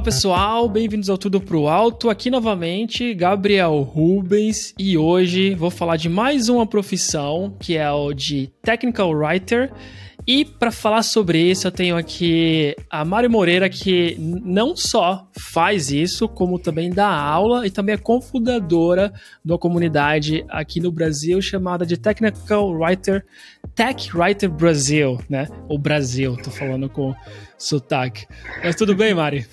pessoal, bem-vindos ao Tudo Pro Alto, aqui novamente, Gabriel Rubens, e hoje vou falar de mais uma profissão, que é o de Technical Writer, e para falar sobre isso eu tenho aqui a Mari Moreira, que não só faz isso, como também dá aula e também é cofundadora de uma comunidade aqui no Brasil chamada de Technical Writer, Tech Writer Brasil, né? O Brasil, tô falando com sotaque. Mas tudo bem, Mari?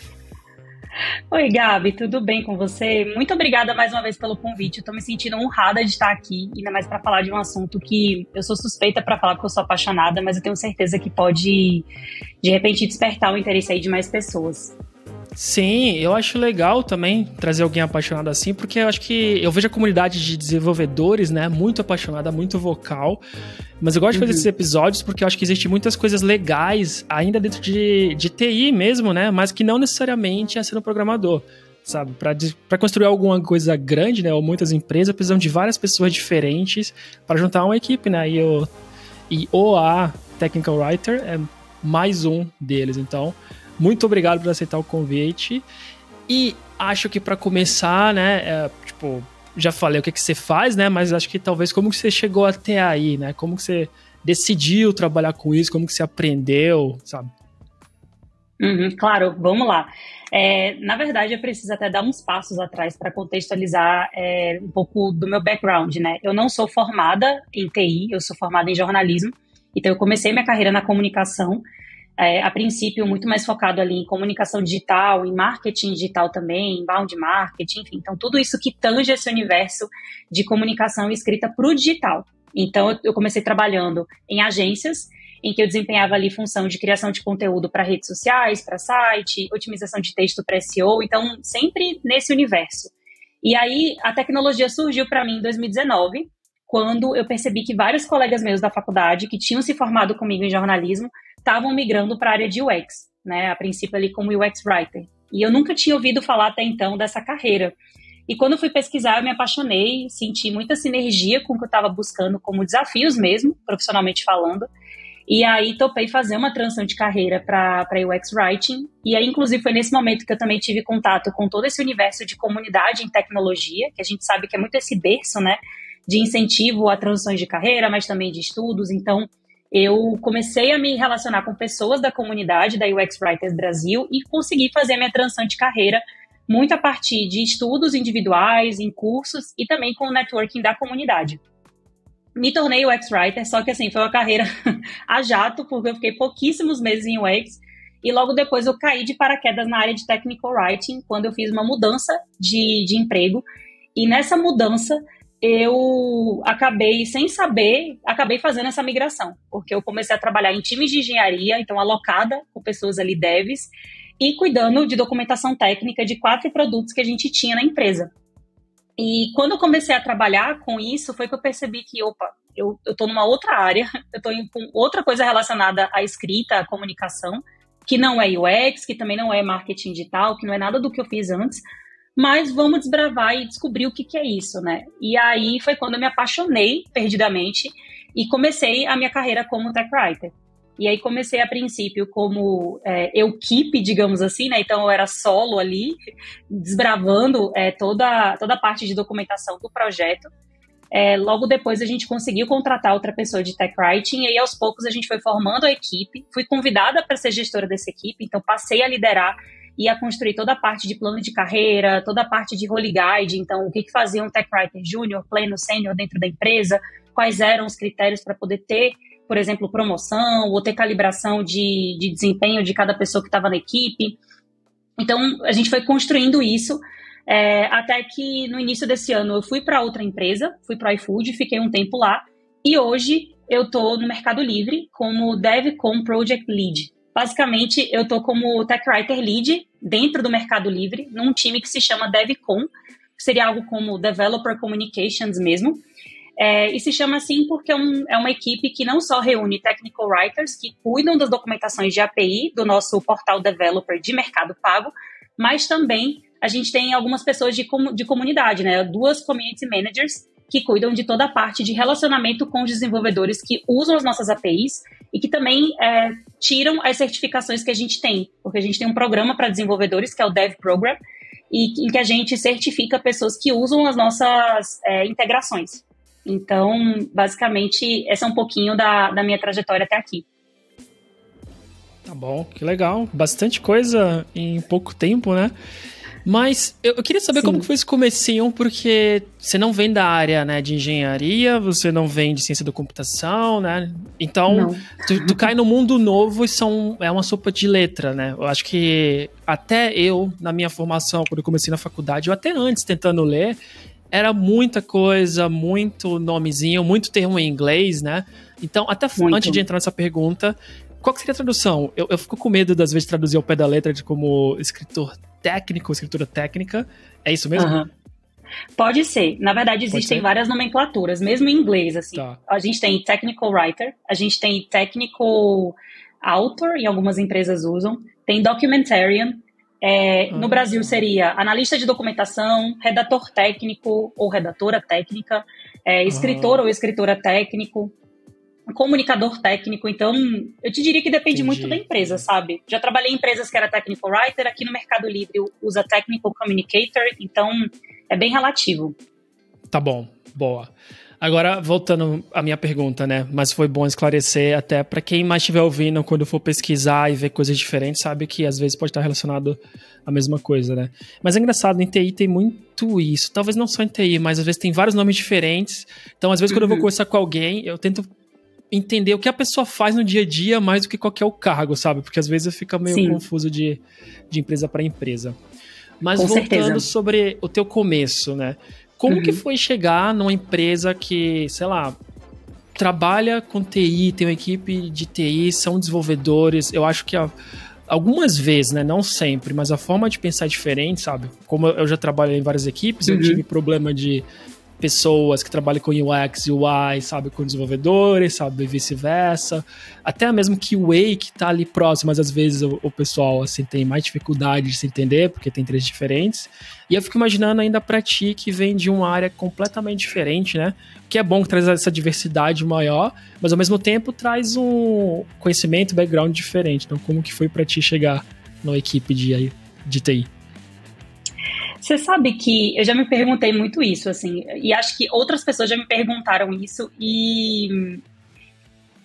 Oi, Gabi, tudo bem com você? Muito obrigada mais uma vez pelo convite. Eu tô me sentindo honrada de estar aqui, ainda mais para falar de um assunto que eu sou suspeita para falar porque eu sou apaixonada, mas eu tenho certeza que pode, de repente, despertar o interesse aí de mais pessoas. Sim, eu acho legal também trazer alguém apaixonado assim, porque eu acho que eu vejo a comunidade de desenvolvedores, né, muito apaixonada, muito vocal, mas eu gosto de fazer esses episódios porque eu acho que existem muitas coisas legais ainda dentro de TI mesmo, né, mas que não necessariamente é sendo programador, sabe? Para construir alguma coisa grande, né, ou muitas empresas precisam de várias pessoas diferentes para juntar uma equipe, né, e a Technical Writer é mais um deles, então... Muito obrigado por aceitar o convite. E acho que para começar, né, já falei o que você faz, né, mas acho que talvez como que você chegou até aí, né, como que você decidiu trabalhar com isso, como que você aprendeu, sabe? Claro, vamos lá. Na verdade, eu preciso até dar uns passos atrás para contextualizar um pouco do meu background, né. Eu não sou formada em TI, eu sou formada em jornalismo, então eu comecei minha carreira na comunicação, a princípio muito mais focado ali em comunicação digital, em marketing digital também, inbound marketing, enfim. Então, tudo isso que tange esse universo de comunicação e escrita para o digital. Então, eu comecei trabalhando em agências, em que eu desempenhava ali função de criação de conteúdo para redes sociais, para site, otimização de texto para SEO, então, sempre nesse universo. E aí, a tecnologia surgiu para mim em 2019, quando eu percebi que vários colegas meus da faculdade, que tinham se formado comigo em jornalismo, estavam migrando para a área de UX, né, a princípio ali como UX Writer. E eu nunca tinha ouvido falar até então dessa carreira. E quando eu fui pesquisar, eu me apaixonei, senti muita sinergia com o que eu estava buscando como desafios mesmo, profissionalmente falando. E aí topei fazer uma transição de carreira para UX Writing. E aí, inclusive, foi nesse momento que eu também tive contato com todo esse universo de comunidade em tecnologia, que a gente sabe que é muito esse berço, né, de incentivo a transições de carreira, mas também de estudos. Então, eu comecei a me relacionar com pessoas da comunidade da UX Writers Brasil e consegui fazer a minha transição de carreira muito a partir de estudos individuais, em cursos e também com o networking da comunidade. Me tornei UX Writer, só que assim, foi uma carreira a jato, porque eu fiquei pouquíssimos meses em UX e logo depois eu caí de paraquedas na área de Technical Writing, quando eu fiz uma mudança de emprego. E nessa mudança, eu acabei, sem saber, fazendo essa migração, porque eu comecei a trabalhar em times de engenharia, então alocada com pessoas ali devs, e cuidando de documentação técnica de 4 produtos que a gente tinha na empresa. E quando eu comecei a trabalhar com isso, foi que eu percebi que, eu tô numa outra área, eu tô com outra coisa relacionada à escrita, à comunicação, que não é UX, que também não é marketing digital, que não é nada do que eu fiz antes, mas vamos desbravar e descobrir o que é isso, né? E aí foi quando eu me apaixonei perdidamente e comecei a minha carreira como tech writer. E aí comecei a princípio como equipe, digamos assim, né? Então eu era solo ali, desbravando toda a parte de documentação do projeto. Logo depois a gente conseguiu contratar outra pessoa de tech writing e aí aos poucos a gente foi formando a equipe. Fui convidada para ser gestora dessa equipe, então passei a liderar e a construir toda a parte de plano de carreira, toda a parte de role guide, então o que fazia um tech writer júnior, pleno, sênior dentro da empresa, quais eram os critérios para poder ter, por exemplo, promoção ou ter calibração de desempenho de cada pessoa que estava na equipe. Então a gente foi construindo isso até que no início desse ano eu fui para outra empresa, fui para o iFood, fiquei um tempo lá e hoje eu estou no Mercado Livre como DevCon Project Lead. Basicamente, eu estou como Tech Writer Lead dentro do Mercado Livre, num time que se chama DevCon, que seria algo como Developer Communications mesmo. E se chama assim porque é uma equipe que não só reúne Technical Writers, que cuidam das documentações de API do nosso portal Developer de Mercado Pago, mas também a gente tem algumas pessoas de comunidade, né? 2 Community Managers, que cuidam de toda a parte de relacionamento com os desenvolvedores que usam as nossas APIs e que também tiram as certificações que a gente tem, porque a gente tem um programa para desenvolvedores, que é o Dev Program, e em que a gente certifica pessoas que usam as nossas integrações. Então, basicamente, essa é um pouquinho da minha trajetória até aqui. Tá bom, que legal. Bastante coisa em pouco tempo, né? Mas eu queria saber como que foi esse comecinho, porque você não vem da área, né, de engenharia, você não vem de ciência da computação, né? Então, tu cai no mundo novo e é uma sopa de letra, né? Eu acho que até eu, na minha formação, quando eu comecei na faculdade, ou até antes tentando ler, era muita coisa, muito nomezinho, muito termo em inglês, né? Então, até antes de entrar nessa pergunta, qual que seria a tradução? Eu fico com medo, das vezes, de traduzir ao pé da letra de como escritor técnico, escritura técnica. É isso mesmo? Uhum. Pode ser. Na verdade, existem várias nomenclaturas, mesmo em inglês, assim. Tá. A gente tem technical writer, a gente tem technical author, e algumas empresas usam. Tem documentarian. No Brasil seria analista de documentação, redator técnico ou redatora técnica, escritor ou escritora técnico, comunicador técnico. Então, eu te diria que depende muito da empresa, sabe? Já trabalhei em empresas que era technical writer, aqui no Mercado Livre usa technical communicator, então é bem relativo. Tá bom, boa. Agora, voltando à minha pergunta, né? Mas foi bom esclarecer, até para quem mais estiver ouvindo, quando for pesquisar e ver coisas diferentes, sabe que às vezes pode estar relacionado à mesma coisa, né? Mas é engraçado, em TI tem muito isso. Talvez não só em TI, mas às vezes tem vários nomes diferentes. Então, às vezes, quando eu vou conversar com alguém, eu tento entender o que a pessoa faz no dia a dia mais do que qual que é o cargo, sabe? Porque às vezes fica meio confuso de empresa para empresa. Mas com voltando certeza. Sobre o teu começo, né? Como que foi chegar numa empresa que, sei lá, trabalha com TI, tem uma equipe de TI, são desenvolvedores? Eu acho que algumas vezes, né? Não sempre, mas a forma de pensar é diferente, sabe? Como eu já trabalhei em várias equipes, eu tive problema de pessoas que trabalham com UX, UI, sabe, com desenvolvedores, sabe, e vice-versa. Até mesmo QA, que tá ali próximo, mas às vezes o pessoal, assim, tem mais dificuldade de se entender, porque tem interesses diferentes. E eu fico imaginando ainda pra ti, que vem de uma área completamente diferente, né? Que é bom que traz essa diversidade maior, mas ao mesmo tempo traz um conhecimento, background diferente. Então, como que foi pra ti chegar numa equipe de TI? Você sabe que eu já me perguntei muito isso, assim, e acho que outras pessoas já me perguntaram isso, e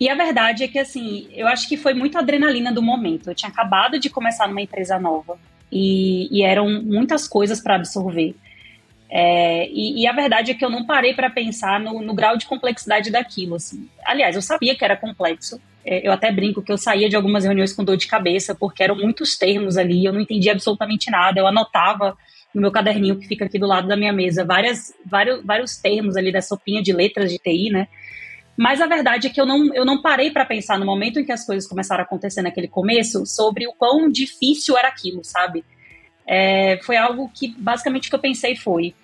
a verdade é que, assim, eu acho que foi muito adrenalina do momento. Eu tinha acabado de começar numa empresa nova, e eram muitas coisas para absorver. E a verdade é que eu não parei para pensar no grau de complexidade daquilo, assim. Aliás, eu sabia que era complexo. Eu até brinco que eu saía de algumas reuniões com dor de cabeça, porque eram muitos termos ali, eu não entendia absolutamente nada. Eu anotava no meu caderninho que fica aqui do lado da minha mesa vários termos ali da sopinha de letras de TI, né? Mas a verdade é que eu não parei para pensar no momento em que as coisas começaram a acontecer naquele começo sobre o quão difícil era aquilo, sabe? Foi algo que basicamente o que eu pensei foi: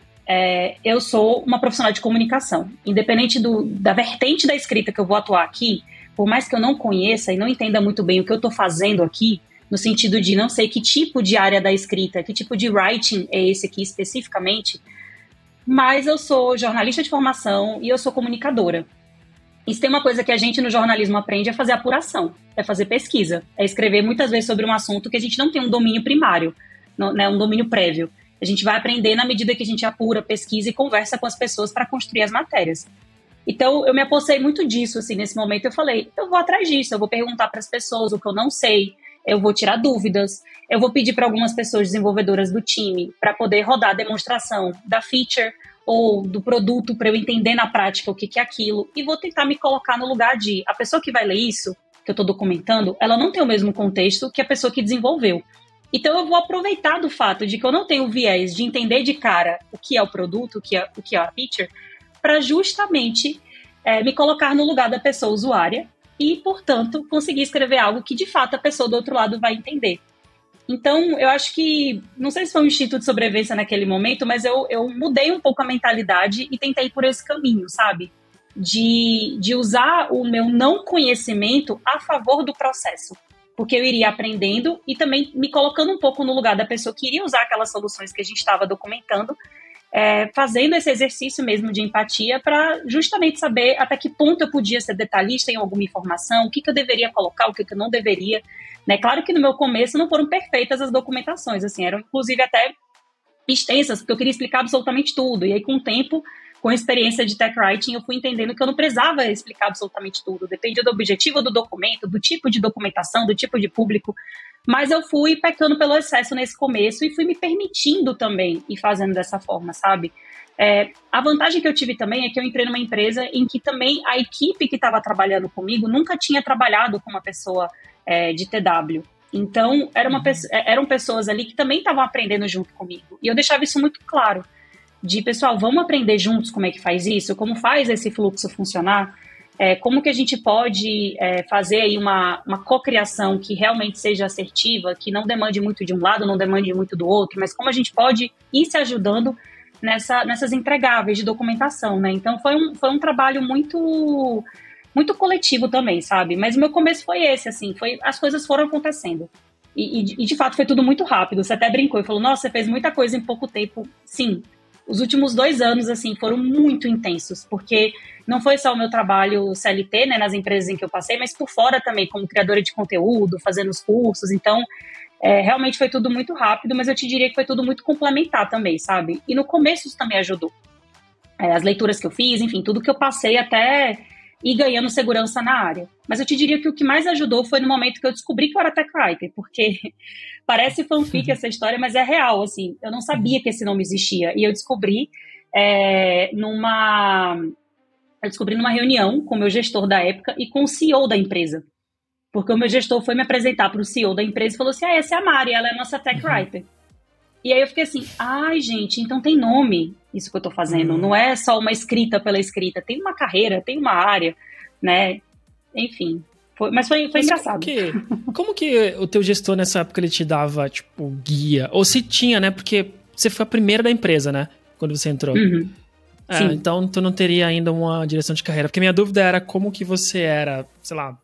eu sou uma profissional de comunicação, independente da vertente da escrita que eu vou atuar aqui, por mais que eu não conheça e não entenda muito bem o que eu estou fazendo aqui, no sentido de não sei que tipo de área da escrita, que tipo de writing é esse aqui especificamente, mas eu sou jornalista de formação e eu sou comunicadora. E se tem uma coisa que a gente no jornalismo aprende é fazer apuração, é fazer pesquisa, é escrever muitas vezes sobre um assunto que a gente não tem um domínio primário, né, um domínio prévio. A gente vai aprender na medida que a gente apura, pesquisa e conversa com as pessoas para construir as matérias. Então, eu me apossei muito disso, assim, nesse momento. Eu falei, eu vou atrás disso, eu vou perguntar para as pessoas o que eu não sei, eu vou tirar dúvidas, eu vou pedir para algumas pessoas desenvolvedoras do time para poder rodar a demonstração da feature ou do produto para eu entender na prática o que é aquilo, e vou tentar me colocar no lugar de a pessoa que vai ler isso, que eu estou documentando, ela não tem o mesmo contexto que a pessoa que desenvolveu. Então eu vou aproveitar do fato de que eu não tenho o viés de entender de cara o que é o produto, o que é a feature, para justamente me colocar no lugar da pessoa usuária e, portanto, conseguir escrever algo que, de fato, a pessoa do outro lado vai entender. Então, eu acho que, não sei se foi um instinto de sobrevivência naquele momento, mas eu mudei um pouco a mentalidade e tentei ir por esse caminho, sabe? De usar o meu não conhecimento a favor do processo. Porque eu iria aprendendo e também me colocando um pouco no lugar da pessoa que iria usar aquelas soluções que a gente estava documentando, fazendo esse exercício mesmo de empatia para justamente saber até que ponto eu podia ser detalhista em alguma informação, o que eu deveria colocar, o que eu não deveria, né? Claro que no meu começo não foram perfeitas as documentações, assim, eram inclusive até extensas, porque eu queria explicar absolutamente tudo, e aí com o tempo, com a experiência de tech writing, eu fui entendendo que eu não precisava explicar absolutamente tudo, dependia do objetivo do documento, do tipo de documentação, do tipo de público, mas eu fui pecando pelo excesso nesse começo e fui me permitindo também ir fazendo dessa forma, sabe? A vantagem que eu tive também é que eu entrei numa empresa em que também a equipe que estava trabalhando comigo nunca tinha trabalhado com uma pessoa de TW. Então, eram pessoas ali que também estavam aprendendo junto comigo. E eu deixava isso muito claro. De, pessoal, vamos aprender juntos como é que faz isso, como faz esse fluxo funcionar, como que a gente pode fazer aí uma cocriação que realmente seja assertiva, que não demande muito de um lado, não demande muito do outro, mas como a gente pode ir se ajudando nessas entregáveis de documentação, né? Então, foi um trabalho muito, muito coletivo também, sabe? Mas o meu começo foi esse, assim, as coisas foram acontecendo. E de fato, foi tudo muito rápido. Você até brincou e falou, nossa, você fez muita coisa em pouco tempo. Sim. Os últimos 2 anos, assim, foram muito intensos, porque não foi só o meu trabalho CLT, né, nas empresas em que eu passei, mas por fora também, como criadora de conteúdo, fazendo os cursos. Então, realmente foi tudo muito rápido, mas eu te diria que foi tudo muito complementar também, sabe? E no começo isso também ajudou. As leituras que eu fiz, enfim, tudo que eu passei até ir ganhando segurança na área. Mas eu te diria que o que mais ajudou foi no momento que eu descobri que eu era tech writer, porque parece fanfic essa história, mas é real, assim. Eu não sabia que esse nome existia. E eu descobri numa reunião com o meu gestor da época e com o CEO da empresa. Porque o meu gestor foi me apresentar para o CEO da empresa e falou assim, essa é a Mari, ela é a nossa tech writer. E aí eu fiquei assim, ai, gente, então tem nome isso que eu tô fazendo. Não é só uma escrita pela escrita, tem uma carreira, tem uma área, né? Enfim, mas foi engraçado. Como que o teu gestor nessa época ele te dava, tipo, guia? Ou se tinha, né? Porque você foi a primeira da empresa, né? Quando você entrou. Uhum. Então tu não teria ainda uma direção de carreira. Porque minha dúvida era como que você era, sei lá,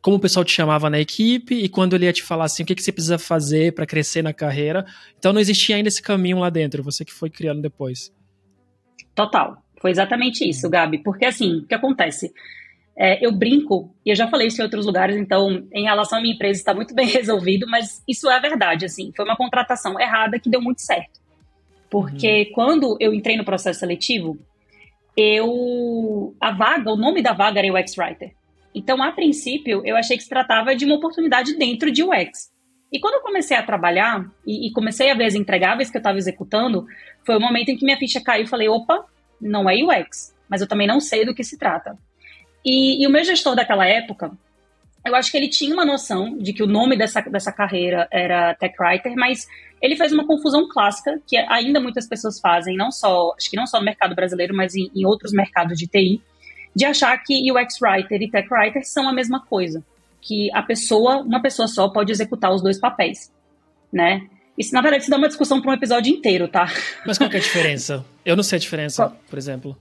como o pessoal te chamava na equipe e quando ele ia te falar assim, o que você precisa fazer para crescer na carreira. Então não existia ainda esse caminho lá dentro, você que foi criando depois. Total, foi exatamente isso, Gabi, porque assim, o que acontece? Eu brinco, e eu já falei isso em outros lugares, então em relação à minha empresa está muito bem resolvido, mas isso é verdade, assim, foi uma contratação errada que deu muito certo, porque quando eu entrei no processo seletivo, o nome da vaga era UX Writer. Então, a princípio, eu achei que se tratava de uma oportunidade dentro de UX. E quando eu comecei a trabalhar e comecei a ver as entregáveis que eu estava executando, foi o momento em que minha ficha caiu e falei, opa, não é UX, mas eu também não sei do que se trata. E o meu gestor daquela época, eu acho que ele tinha uma noção de que o nome dessa carreira era Tech Writer, mas ele fez uma confusão clássica, que ainda muitas pessoas fazem, acho que não só no mercado brasileiro, mas em outros mercados de TI, de achar que UX Writer e Tech Writer são a mesma coisa, que uma pessoa só pode executar os 2 papéis, né? Isso, na verdade, isso dá uma discussão para um episódio inteiro, tá? Mas qual que é a diferença? Eu não sei a diferença, por exemplo.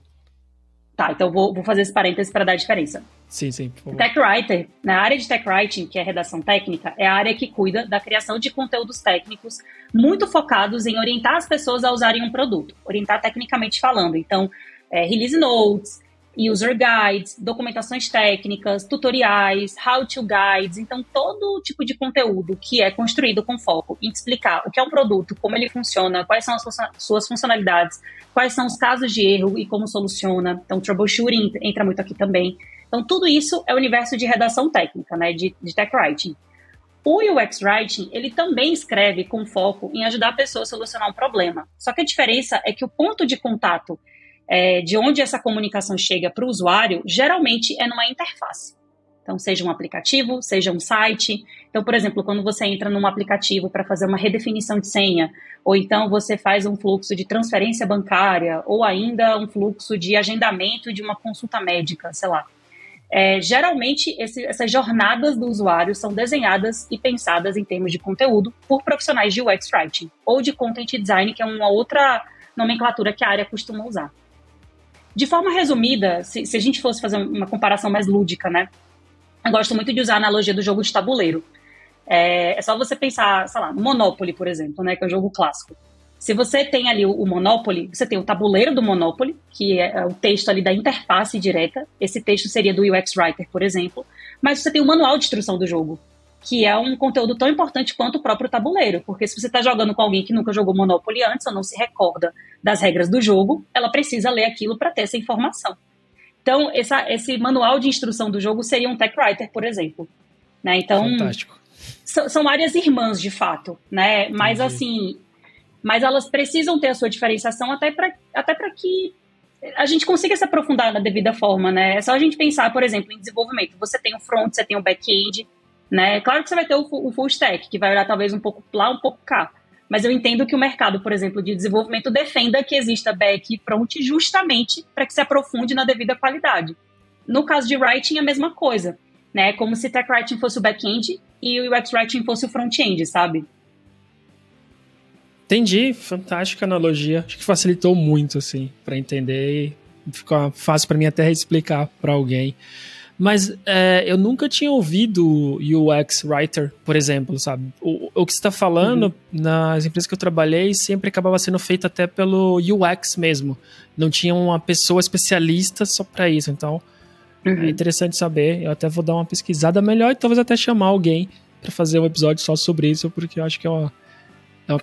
Tá, então vou fazer esse parênteses para dar a diferença. Sim, por favor. Tech Writer, na área de Tech Writing, que é a redação técnica, é a área que cuida da criação de conteúdos técnicos muito focados em orientar as pessoas a usarem um produto, orientar tecnicamente falando. Então, release notes, user guides, documentações técnicas, tutoriais, how-to guides, então todo tipo de conteúdo que é construído com foco em explicar o que é um produto, como ele funciona, quais são as suas funcionalidades, quais são os casos de erro e como soluciona, então troubleshooting entra muito aqui também. Então tudo isso é o universo de redação técnica, né, de tech writing. O UX Writing, ele também escreve com foco em ajudar a pessoa a solucionar um problema, só que a diferença é que o ponto de contato de onde essa comunicação chega para o usuário, geralmente é numa interface. Então, seja um aplicativo, seja um site. Então, por exemplo, quando você entra num aplicativo para fazer uma redefinição de senha, ou então você faz um fluxo de transferência bancária, ou ainda um fluxo de agendamento de uma consulta médica, sei lá. Geralmente, essas jornadas do usuário são desenhadas e pensadas em termos de conteúdo por profissionais de UX Writing, ou de Content Design, que é uma outra nomenclatura que a área costuma usar. De forma resumida, se a gente fosse fazer uma comparação mais lúdica, né? Eu gosto muito de usar a analogia do jogo de tabuleiro. É só você pensar, sei lá, no Monopoly, por exemplo, né? Que é um jogo clássico. Se você tem ali o Monopoly, você tem o tabuleiro do Monopoly, que é o texto ali da interface direta. Esse texto seria do UX Writer, por exemplo. Mas você tem o manual de instrução do jogo, que é um conteúdo tão importante quanto o próprio tabuleiro. Porque se você está jogando com alguém que nunca jogou Monopoly antes ou não se recorda das regras do jogo, ela precisa ler aquilo para ter essa informação. Então, esse manual de instrução do jogo seria um Tech Writer, por exemplo. Né? Então, fantástico. São áreas irmãs, de fato. Né? Mas, assim... Mas elas precisam ter a sua diferenciação até para que a gente consiga se aprofundar na devida forma, né? É só a gente pensar, por exemplo, em desenvolvimento. Você tem o front, você tem o back-end, né? Claro que você vai ter o full stack, que vai olhar talvez um pouco lá, um pouco cá. Mas eu entendo que o mercado, por exemplo, de desenvolvimento defenda que exista back e front justamente para que se aprofunde na devida qualidade. No caso de writing, a mesma coisa, né? Como se tech writing fosse o back-end e o UX writing fosse o front-end, sabe? Entendi, fantástica analogia. Acho que facilitou muito, assim, para entender e ficou fácil para mim até explicar para alguém. Mas eu nunca tinha ouvido UX Writer, por exemplo, sabe? O que você está falando, nas empresas que eu trabalhei, sempre acabava sendo feito até pelo UX mesmo. Não tinha uma pessoa especialista só para isso. Então, é interessante saber. Eu até vou dar uma pesquisada melhor e talvez até chamar alguém para fazer um episódio só sobre isso, porque eu acho que é uma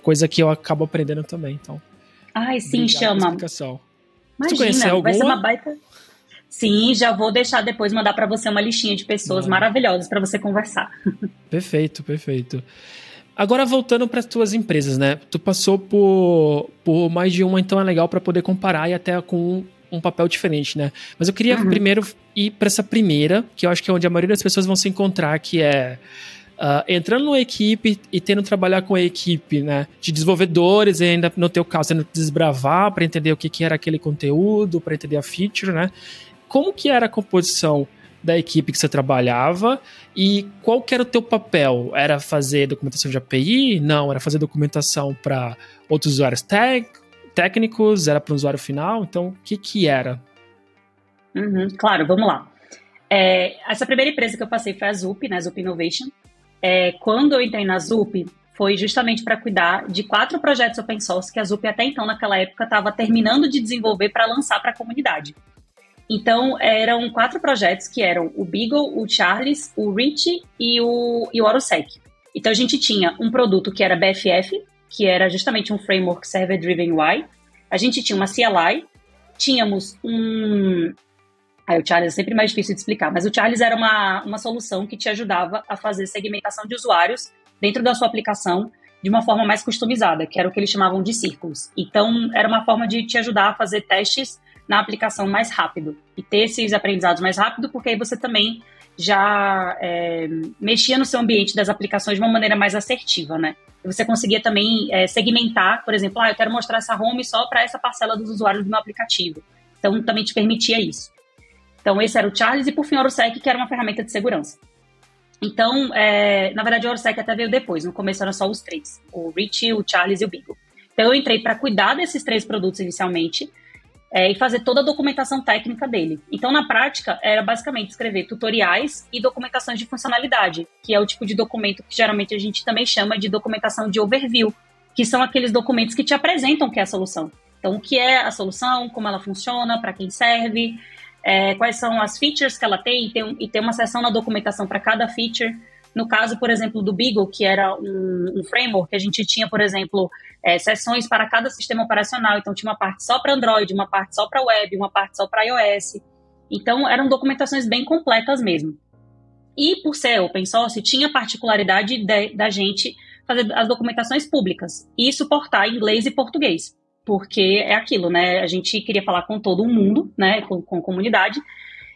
coisa que eu acabo aprendendo também, então. Ai, sim, chama. Imagina, tu conhece alguma? Vai ser uma baita... Sim, já vou deixar depois, mandar para você uma listinha de pessoas maravilhosas para você conversar. Perfeito, perfeito. Agora, voltando para as tuas empresas, né? Tu passou por mais de uma, então é legal para poder comparar e até com um papel diferente, né? Mas eu queria primeiro ir para essa primeira, que eu acho que é onde a maioria das pessoas vão se encontrar, que é... entrando numa equipe e tendo que trabalhar com a equipe, né, de desenvolvedores, e ainda no teu caso tendo que desbravar para entender o que era aquele conteúdo, para entender a feature, né? Como que era a composição da equipe que você trabalhava e qual que era o teu papel? Era fazer documentação de API? Não, era fazer documentação para outros usuários técnicos? Era para o usuário final? Então, o que era? Claro, vamos lá. Essa primeira empresa que eu passei foi a Zup, né, Zup Innovation. Quando eu entrei na Zup, foi justamente para cuidar de 4 projetos open source que a Zup até então, naquela época, estava terminando de desenvolver para lançar para a comunidade. Então, eram 4 projetos que eram o Beagle, o Charles, o Rich e o OroSec. Então, a gente tinha um produto que era BFF, que era justamente um Framework Server Driven UI. A gente tinha uma CLI, tínhamos o Charles é sempre mais difícil de explicar, mas o Charles era uma solução que te ajudava a fazer segmentação de usuários dentro da sua aplicação de uma forma mais customizada, que era o que eles chamavam de círculos. Então, era uma forma de te ajudar a fazer testes na aplicação mais rápido e ter esses aprendizados mais rápido, porque aí você também já mexia no seu ambiente das aplicações de uma maneira mais assertiva, né? E você conseguia também segmentar, por exemplo, eu quero mostrar essa home só para essa parcela dos usuários do meu aplicativo. Então, também te permitia isso. Então, esse era o Charles e, por fim, o OroSec, que era uma ferramenta de segurança. Então, na verdade, o OroSec até veio depois. No começo eram só os 3, o Rich, o Charles e o Beagle. Então, eu entrei para cuidar desses 3 produtos inicialmente e fazer toda a documentação técnica dele. Então, na prática, era basicamente escrever tutoriais e documentações de funcionalidade, que é o tipo de documento que geralmente a gente também chama de documentação de overview, que são aqueles documentos que te apresentam o que é a solução. Então, o que é a solução, como ela funciona, para quem serve... quais são as features que ela tem e tem uma seção na documentação para cada feature. No caso, por exemplo, do Beagle, que era um framework, a gente tinha, por exemplo, seções para cada sistema operacional. Então, tinha uma parte só para Android, uma parte só para web, uma parte só para iOS. Então, eram documentações bem completas mesmo. E, por ser open source, tinha a particularidade da gente fazer as documentações públicas e suportar inglês e português. Porque é aquilo, né? A gente queria falar com todo mundo, né? Com a comunidade.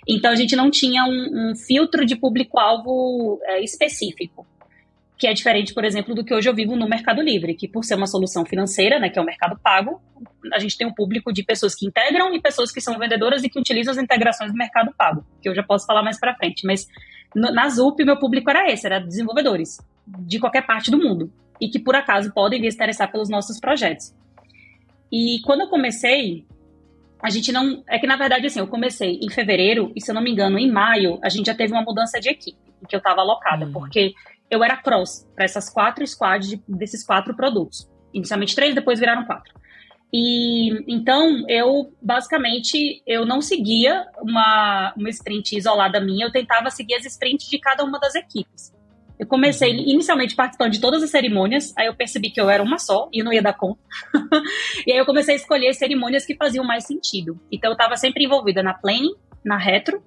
Então, a gente não tinha um filtro de público-alvo específico, que é diferente, por exemplo, do que hoje eu vivo no Mercado Livre, que por ser uma solução financeira, né, que é o mercado pago, a gente tem um público de pessoas que integram e pessoas que são vendedoras e que utilizam as integrações do mercado pago, que eu já posso falar mais para frente. Mas na Zup, meu público era esse, era desenvolvedores de qualquer parte do mundo e que, por acaso, podem vir se interessar pelos nossos projetos. E quando eu comecei, a gente não... É que, na verdade, assim, eu comecei em fevereiro e, se eu não me engano, em maio, a gente já teve uma mudança de equipe, em que eu estava alocada, porque eu era cross para essas 4 squads desses 4 produtos. inicialmente 3, depois viraram 4. E então, eu não seguia uma sprint isolada minha, eu tentava seguir as sprints de cada uma das equipes. Eu comecei inicialmente participando de todas as cerimônias, aí eu percebi que eu era uma só e eu não ia dar conta. E aí eu comecei a escolher cerimônias que faziam mais sentido. Então eu estava sempre envolvida na planning, na retro,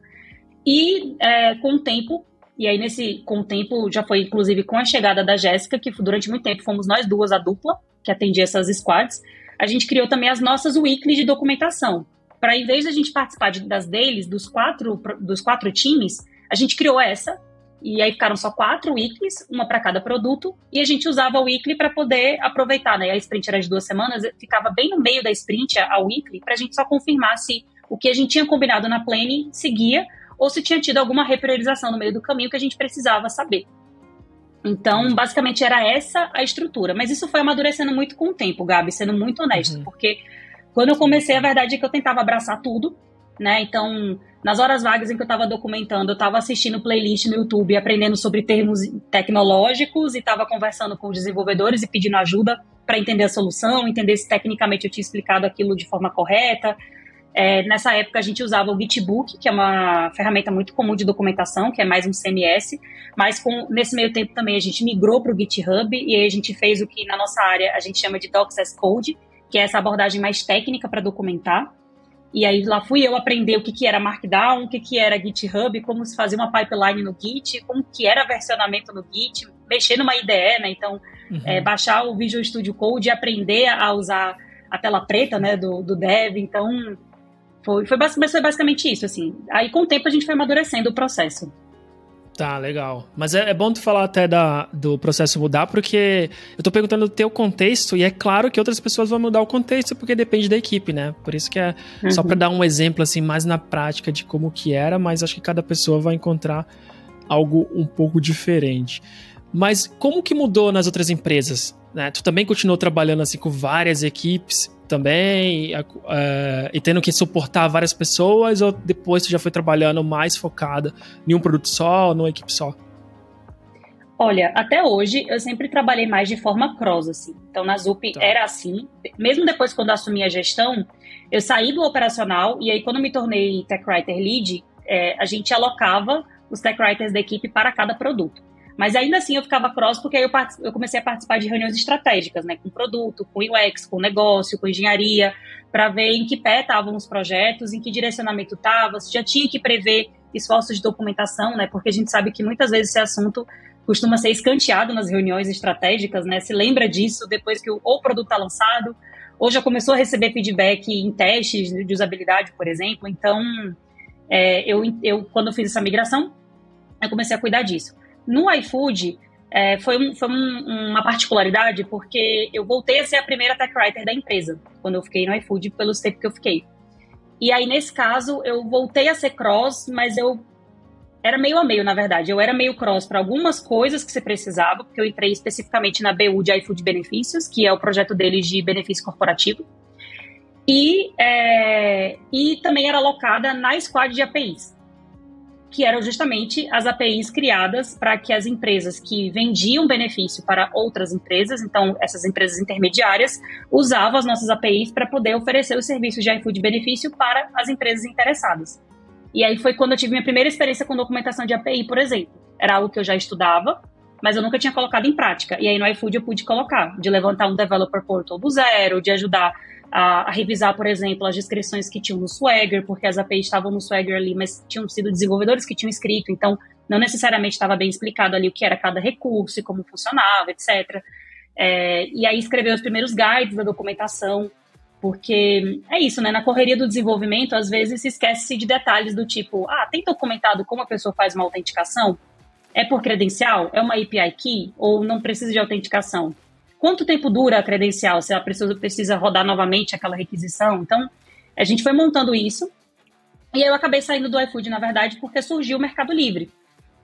e com o tempo, e aí com o tempo já foi inclusive com a chegada da Jéssica, que durante muito tempo fomos nós duas a dupla, que atendia essas squads, a gente criou também as nossas weeklies de documentação. Para, em vez de a gente participar das dailies dos quatro times, a gente criou essa. E aí ficaram só 4 weeklies, uma para cada produto, e a gente usava a weekly para poder aproveitar, né? A sprint era de 2 semanas, ficava bem no meio da sprint a weekly, para a gente só confirmar se o que a gente tinha combinado na planning seguia, ou se tinha tido alguma repriorização no meio do caminho que a gente precisava saber. Então, basicamente, era essa a estrutura. Mas isso foi amadurecendo muito com o tempo, Gabi, sendo muito honesto, porque quando eu comecei, a verdade é que eu tentava abraçar tudo, né? Então, nas horas vagas em que eu estava documentando, eu estava assistindo playlist no YouTube, aprendendo sobre termos tecnológicos e estava conversando com os desenvolvedores e pedindo ajuda para entender a solução, entender se tecnicamente eu tinha explicado aquilo de forma correta. Nessa época a gente usava o Gitbook, que é uma ferramenta muito comum de documentação, que é mais um CMS, mas nesse meio tempo também a gente migrou para o GitHub e aí a gente fez o que na nossa área a gente chama de Docs as Code, que é essa abordagem mais técnica para documentar. E aí lá fui eu aprender o que era Markdown, o que era GitHub, como se fazia uma pipeline no Git, como que era versionamento no Git, mexer numa IDE, né? Então, baixar o Visual Studio Code e aprender a usar a tela preta, né, do Dev. Então, foi basicamente isso, assim. Aí, com o tempo, a gente foi amadurecendo o processo. Tá, legal. Mas é bom tu falar até do processo mudar, porque eu tô perguntando o teu contexto, e é claro que outras pessoas vão mudar o contexto, porque depende da equipe, né? Por isso que só pra dar um exemplo, assim, mais na prática de como que era, mas acho que cada pessoa vai encontrar algo um pouco diferente. Mas como que mudou nas outras empresas, né? Tu também continuou trabalhando, assim, com várias equipes também, e tendo que suportar várias pessoas, ou depois tu já foi trabalhando mais focada em um produto só, numa equipe só? Olha, até hoje eu sempre trabalhei mais de forma cross, assim. Então na Zup era assim, mesmo depois quando eu assumi a gestão, eu saí do operacional e aí quando me tornei Tech Writer Lead, a gente alocava os Tech Writers da equipe para cada produto. Mas ainda assim eu ficava cross porque aí eu comecei a participar de reuniões estratégicas, né? Com produto, com UX, com negócio, com engenharia, para ver em que pé estavam os projetos, em que direcionamento estava, se já tinha que prever esforços de documentação, né? Porque a gente sabe que muitas vezes esse assunto costuma ser escanteado nas reuniões estratégicas, né? Se lembra disso depois que ou o produto está lançado, ou já começou a receber feedback em testes de usabilidade, por exemplo. Então, quando eu fiz essa migração, eu comecei a cuidar disso. No iFood, foi uma particularidade, porque eu voltei a ser a primeira Tech Writer da empresa, quando eu fiquei no iFood, pelos tempos que eu fiquei. E aí, nesse caso, eu voltei a ser cross, mas eu era meio a meio, na verdade. Eu era meio cross para algumas coisas que você precisava, porque eu entrei especificamente na BU de iFood Benefícios, que é o projeto deles de benefício corporativo. E também era alocada na squad de APIs, que eram justamente as APIs criadas para que as empresas que vendiam benefício para outras empresas, então essas empresas intermediárias, usavam as nossas APIs para poder oferecer os serviços de iFood benefício para as empresas interessadas. E aí foi quando eu tive minha primeira experiência com documentação de API, por exemplo. Era algo que eu já estudava, mas eu nunca tinha colocado em prática. E aí no iFood eu pude colocar, de levantar um developer portal do zero, de ajudar a revisar, por exemplo, as descrições que tinham no Swagger, porque as APIs estavam no Swagger ali, mas tinham sido desenvolvedores que tinham escrito, então não necessariamente estava bem explicado ali o que era cada recurso e como funcionava, etc. E aí escrever os primeiros guides da documentação, porque é isso, né? Na correria do desenvolvimento, às vezes se esquece de detalhes do tipo, tem documentado como a pessoa faz uma autenticação? É por credencial? É uma API key? Ou não precisa de autenticação? Quanto tempo dura a credencial, se a pessoa precisa rodar novamente aquela requisição? Então, a gente foi montando isso. E eu acabei saindo do iFood, na verdade, porque surgiu o Mercado Livre.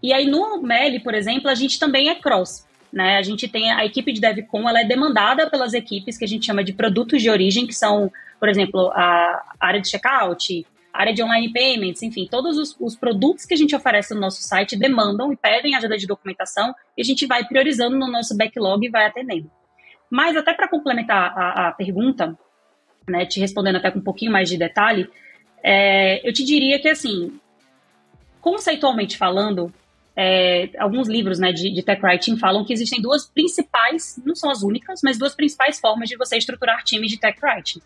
E aí, no Meli, por exemplo, a gente também é cross, né? A gente tem a equipe de DevCon, ela é demandada pelas equipes que a gente chama de produtos de origem, que são, por exemplo, a área de checkout, a área de online payments, enfim, todos os produtos que a gente oferece no nosso site demandam e pedem ajuda de documentação e a gente vai priorizando no nosso backlog e vai atendendo. Mas até para complementar a pergunta, né, te respondendo até com um pouquinho mais de detalhe, eu te diria que, assim, conceitualmente falando, alguns livros, né, de tech writing falam que existem duas principais, não são as únicas, mas duas principais formas de você estruturar times de tech writing.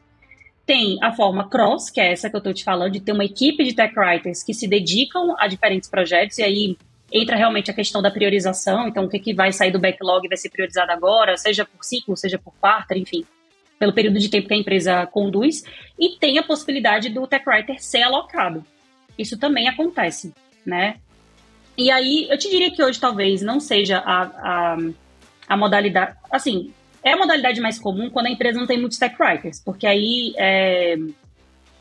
Tem a forma cross, que é essa que eu estou te falando, de ter uma equipe de tech writers que se dedicam a diferentes projetos, e aí entra realmente a questão da priorização, então o que vai sair do backlog vai ser priorizado agora, seja por ciclo, seja por quarter, enfim, pelo período de tempo que a empresa conduz, e tem a possibilidade do tech writer ser alocado. Isso também acontece, né? E aí, eu te diria que hoje talvez não seja a modalidade, assim, é a modalidade mais comum quando a empresa não tem muitos tech writers, porque aí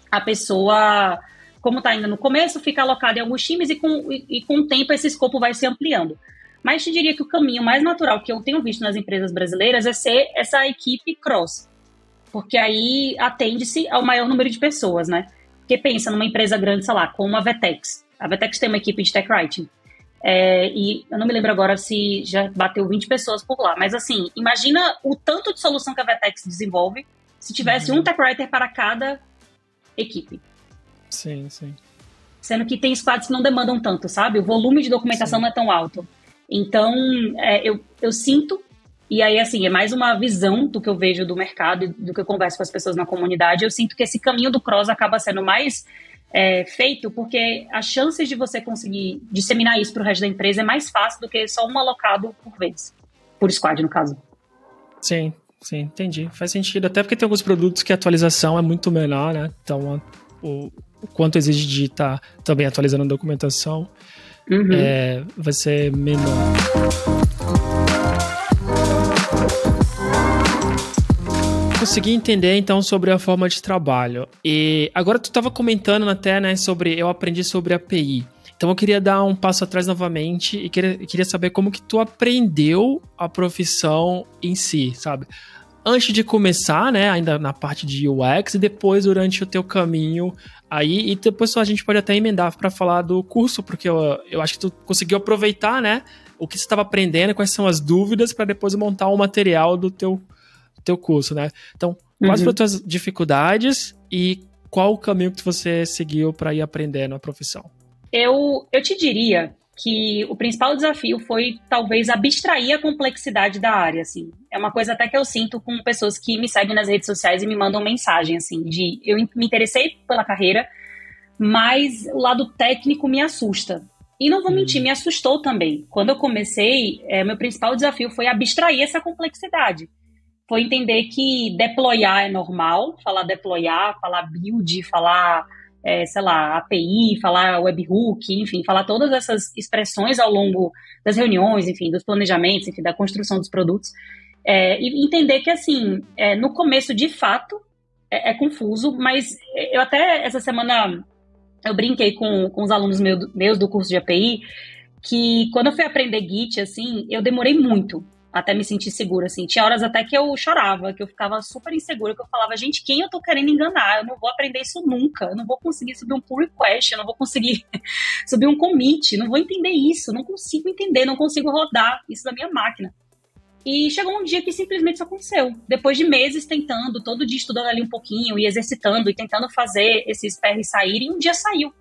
a pessoa, como está ainda no começo, fica alocada em alguns times e com o tempo esse escopo vai se ampliando. Mas te diria que o caminho mais natural que eu tenho visto nas empresas brasileiras é ser essa equipe cross, porque aí atende-se ao maior número de pessoas, né? Porque pensa numa empresa grande, sei lá, como a Vetex. A Vetex tem uma equipe de tech writing. E eu não me lembro agora se já bateu 20 pessoas por lá, mas assim, imagina o tanto de solução que a Vetex desenvolve se tivesse um tech writer para cada equipe. Sim, sim. Sendo que tem squads que não demandam tanto, sabe? O volume de documentação não é tão alto. Então, eu sinto, e aí assim, é mais uma visão do que eu vejo do mercado e do que eu converso com as pessoas na comunidade, eu sinto que esse caminho do cross acaba sendo mais feito, porque as chances de você conseguir disseminar isso para o resto da empresa é mais fácil do que só um alocado por vez, por squad, no caso. Sim, entendi. Faz sentido, até porque tem alguns produtos que a atualização é muito menor, né? Então, o quanto exige de estar também atualizando a documentação vai ser menor. Consegui entender, então, sobre a forma de trabalho. E agora tu estava comentando até, né, eu aprendi sobre API. Então eu queria dar um passo atrás novamente e queria saber como que tu aprendeu a profissão em si, sabe? Antes de começar, né, ainda na parte de UX, e depois durante o teu caminho aí, e depois a gente pode até emendar para falar do curso, porque eu acho que tu conseguiu aproveitar, né, o que você estava aprendendo, quais são as dúvidas, para depois montar um material do teu curso, né? Então, quais foram as tuas dificuldades e qual o caminho que você seguiu para ir aprendendo a profissão? Eu te diria que o principal desafio foi talvez abstrair a complexidade da área, assim. É uma coisa até que eu sinto com pessoas que me seguem nas redes sociais e me mandam mensagem, assim, de eu me interessei pela carreira, mas o lado técnico me assusta. E não vou mentir, me assustou também. Quando eu comecei, meu principal desafio foi abstrair essa complexidade. Foi entender que deployar é normal, falar deployar, falar build, falar, sei lá, API, falar webhook, enfim, falar todas essas expressões ao longo das reuniões, enfim, dos planejamentos, enfim, da construção dos produtos. E entender que, assim, no começo, de fato, é confuso, mas eu até, essa semana, eu brinquei com os alunos meus do curso de API, que quando eu fui aprender Git, assim, eu demorei muito até me sentir segura, assim. Tinha horas até que eu chorava, que eu ficava super insegura, que eu falava, gente, quem eu tô querendo enganar? Eu não vou aprender isso nunca, eu não vou conseguir subir um pull request, eu não vou conseguir subir um commit, não vou entender isso, não consigo entender, não consigo rodar isso da minha máquina. E chegou um dia que simplesmente isso aconteceu. Depois de meses tentando, todo dia estudando ali um pouquinho, e exercitando, e tentando fazer esses PRs saírem, um dia saiu.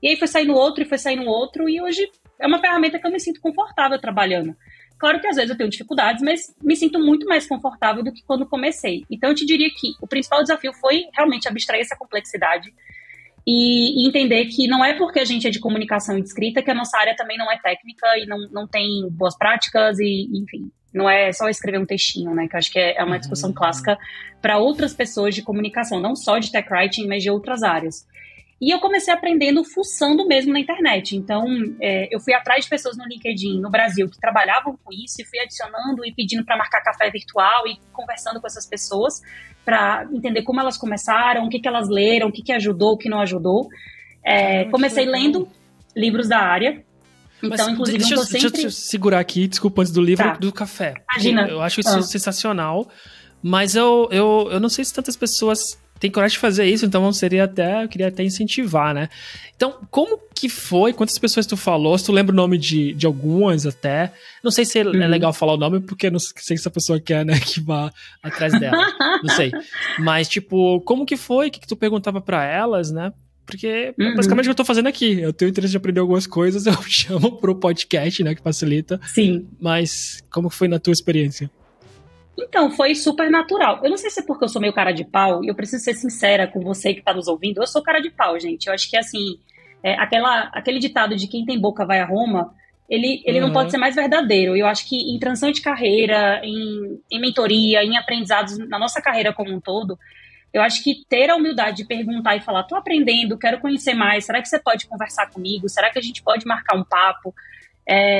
E aí foi saindo outro, e hoje é uma ferramenta que eu me sinto confortável trabalhando. Claro que às vezes eu tenho dificuldades, mas me sinto muito mais confortável do que quando comecei. Então eu te diria que o principal desafio foi realmente abstrair essa complexidade e entender que não é porque a gente é de comunicação e de escrita que a nossa área também não é técnica e não tem boas práticas e, enfim, não é só escrever um textinho, né? Que eu acho que é uma discussão clássica para outras pessoas de comunicação, não só de tech writing, mas de outras áreas. E eu comecei aprendendo fuçando mesmo na internet. Então, eu fui atrás de pessoas no LinkedIn, no Brasil, que trabalhavam com isso, e fui adicionando e pedindo para marcar café virtual e conversando com essas pessoas para entender como elas começaram, o que elas leram, o que ajudou, o que não ajudou. Comecei lendo livros da área. Então, inclusive, deixa eu segurar aqui, desculpa, antes do livro, do café. Imagina. Eu acho isso sensacional, mas eu não sei se tantas pessoas tem coragem de fazer isso, então eu queria até incentivar, né? Então, como que foi? Quantas pessoas tu falou? Se tu lembra o nome de algumas até? Não sei se é legal falar o nome, porque não sei se a pessoa quer, né, que vá atrás dela. Não sei. Mas, tipo, como que foi? O que tu perguntava pra elas, né? Porque basicamente o que eu tô fazendo aqui. Eu tenho interesse de aprender algumas coisas, eu chamo pro podcast, né, que facilita. Sim. Mas como foi na tua experiência? Então, foi super natural. Eu não sei se é porque eu sou meio cara de pau, e eu preciso ser sincera com você que tá nos ouvindo. Eu sou cara de pau, gente. Eu acho que, assim, aquele ditado de quem tem boca vai a Roma, ele não pode ser mais verdadeiro. Eu acho que em transição de carreira, em mentoria, em aprendizados na nossa carreira como um todo, eu acho que ter a humildade de perguntar e falar, tô aprendendo, quero conhecer mais, será que você pode conversar comigo? Será que a gente pode marcar um papo?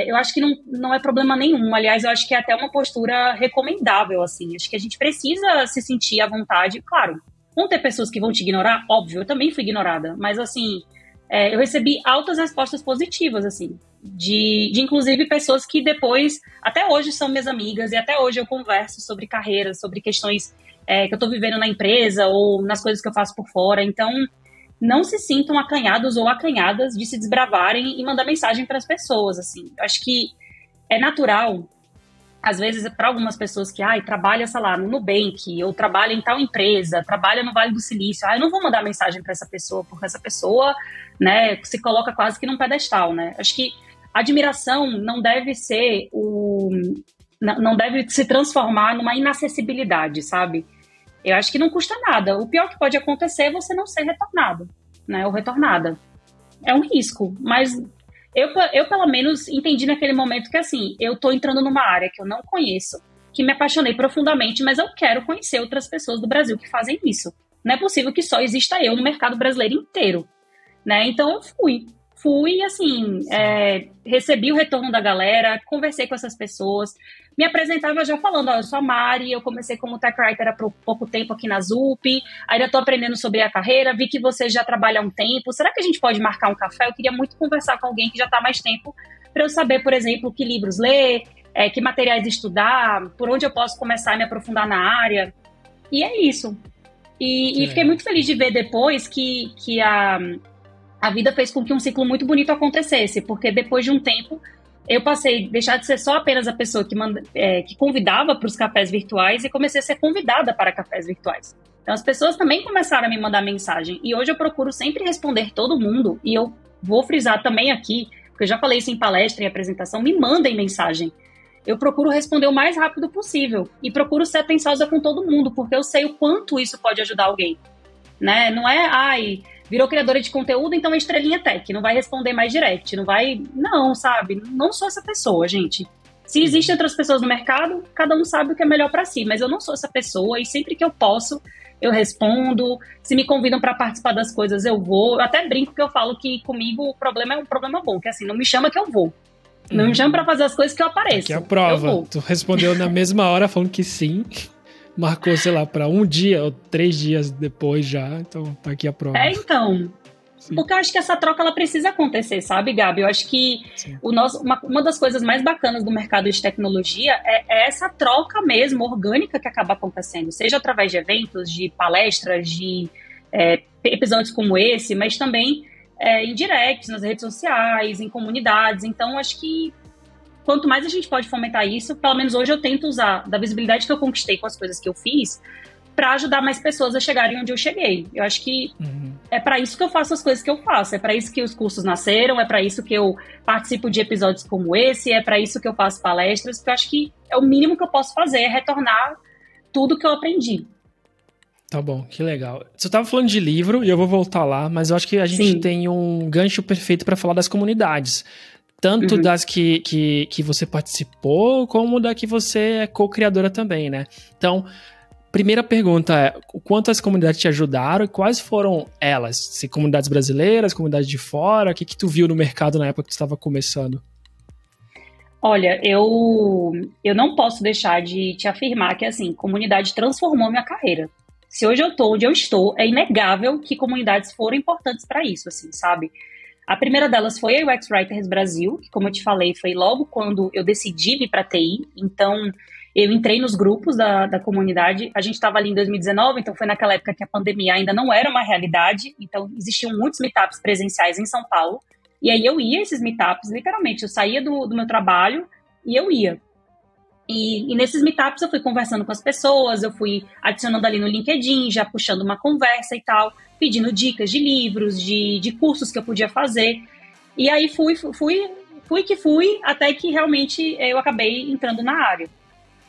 Eu acho que não é problema nenhum. Aliás, eu acho que é até uma postura recomendável, assim. Acho que a gente precisa se sentir à vontade. Claro, vão ter pessoas que vão te ignorar, óbvio, eu também fui ignorada. Mas, assim, eu recebi altas respostas positivas, assim. De inclusive, pessoas que depois, até hoje, são minhas amigas. E até hoje eu converso sobre carreiras, sobre questões que eu tô vivendo na empresa ou nas coisas que eu faço por fora. Então, não se sintam acanhados ou acanhadas de se desbravarem e mandar mensagem para as pessoas, assim. Eu acho que é natural, às vezes, para algumas pessoas que, trabalha, sei lá, no Nubank, ou trabalha em tal empresa, trabalha no Vale do Silício, eu não vou mandar mensagem para essa pessoa, porque essa pessoa, né, se coloca quase que num pedestal, né? Acho que a admiração não deve ser não deve se transformar numa inacessibilidade, sabe? Eu acho que não custa nada. O pior que pode acontecer é você não ser retornado, né? Ou retornada. É um risco. Mas eu pelo menos, entendi naquele momento que, assim, eu tô entrando numa área que eu não conheço, que me apaixonei profundamente, mas eu quero conhecer outras pessoas do Brasil que fazem isso. Não é possível que só exista eu no mercado brasileiro inteiro, né? Então eu fui, assim, recebi o retorno da galera, conversei com essas pessoas, me apresentava já falando, eu sou a Mari, eu comecei como tech writer há pouco tempo aqui na Zup, ainda estou aprendendo sobre a carreira, vi que você já trabalha há um tempo, será que a gente pode marcar um café? Eu queria muito conversar com alguém que já está há mais tempo, para eu saber, por exemplo, que livros ler, que materiais estudar, por onde eu posso começar a me aprofundar na área, e é isso. E fiquei muito feliz de ver depois que a vida fez com que um ciclo muito bonito acontecesse, porque depois de um tempo eu passei a deixar de ser só apenas a pessoa que convidava para os cafés virtuais e comecei a ser convidada para cafés virtuais. Então as pessoas também começaram a me mandar mensagem e hoje eu procuro sempre responder todo mundo e eu vou frisar também aqui, porque eu já falei isso em palestra, em apresentação, me mandem mensagem. Eu procuro responder o mais rápido possível e procuro ser atenciosa com todo mundo, porque eu sei o quanto isso pode ajudar alguém, né? Não é, virou criadora de conteúdo, então é estrelinha tech, não vai responder mais direct, não vai... Não, sabe? Não sou essa pessoa, gente. Se existem outras pessoas no mercado, cada um sabe o que é melhor pra si, mas eu não sou essa pessoa e sempre que eu posso, eu respondo. Se me convidam pra participar das coisas, eu vou. Eu até brinco que eu falo que comigo o problema é um problema bom, que assim, não me chama que eu vou. Não me chama pra fazer as coisas que eu apareço. Aqui é a prova. Tu respondeu na mesma hora falando que sim. Marcou, sei lá, para um dia ou 3 dias depois já, então tá aqui a prova. Então, sim. Porque eu acho que essa troca ela precisa acontecer, sabe, Gabi? Eu acho que uma das coisas mais bacanas do mercado de tecnologia é essa troca mesmo, orgânica que acaba acontecendo, seja através de eventos, de palestras, de episódios como esse, mas também em directs, nas redes sociais, em comunidades. Então, acho que quanto mais a gente pode fomentar isso, pelo menos hoje eu tento usar da visibilidade que eu conquistei com as coisas que eu fiz para ajudar mais pessoas a chegarem onde eu cheguei. Eu acho que é para isso que eu faço as coisas que eu faço, é para isso que os cursos nasceram, é para isso que eu participo de episódios como esse, é para isso que eu faço palestras, porque eu acho que é o mínimo que eu posso fazer, é retornar tudo que eu aprendi. Tá bom, que legal. Você estava falando de livro e eu vou voltar lá, mas eu acho que a gente tem um gancho perfeito para falar das comunidades. Tanto das que você participou, como da que você é co-criadora também, né? Então, primeira pergunta é, quantas comunidades te ajudaram e quais foram elas? Se comunidades brasileiras, comunidades de fora, o que tu viu no mercado na época que você estava começando? Olha, eu não posso deixar de te afirmar que, assim, comunidade transformou minha carreira. Se hoje eu tô onde eu estou, é inegável que comunidades foram importantes para isso, assim, sabe? A primeira delas foi a UX Writers Brasil, que, como eu te falei, foi logo quando eu decidi vir para TI. Então, Eu entrei nos grupos da comunidade, a gente estava ali em 2019, então foi naquela época que a pandemia ainda não era uma realidade, então existiam muitos meetups presenciais em São Paulo, e aí eu ia a esses meetups, literalmente, eu saía do meu trabalho e eu ia. E nesses meetups eu fui conversando com as pessoas, eu fui adicionando ali no LinkedIn, já puxando uma conversa e tal, pedindo dicas de livros, de cursos que eu podia fazer, e aí fui, até que realmente eu acabei entrando na área.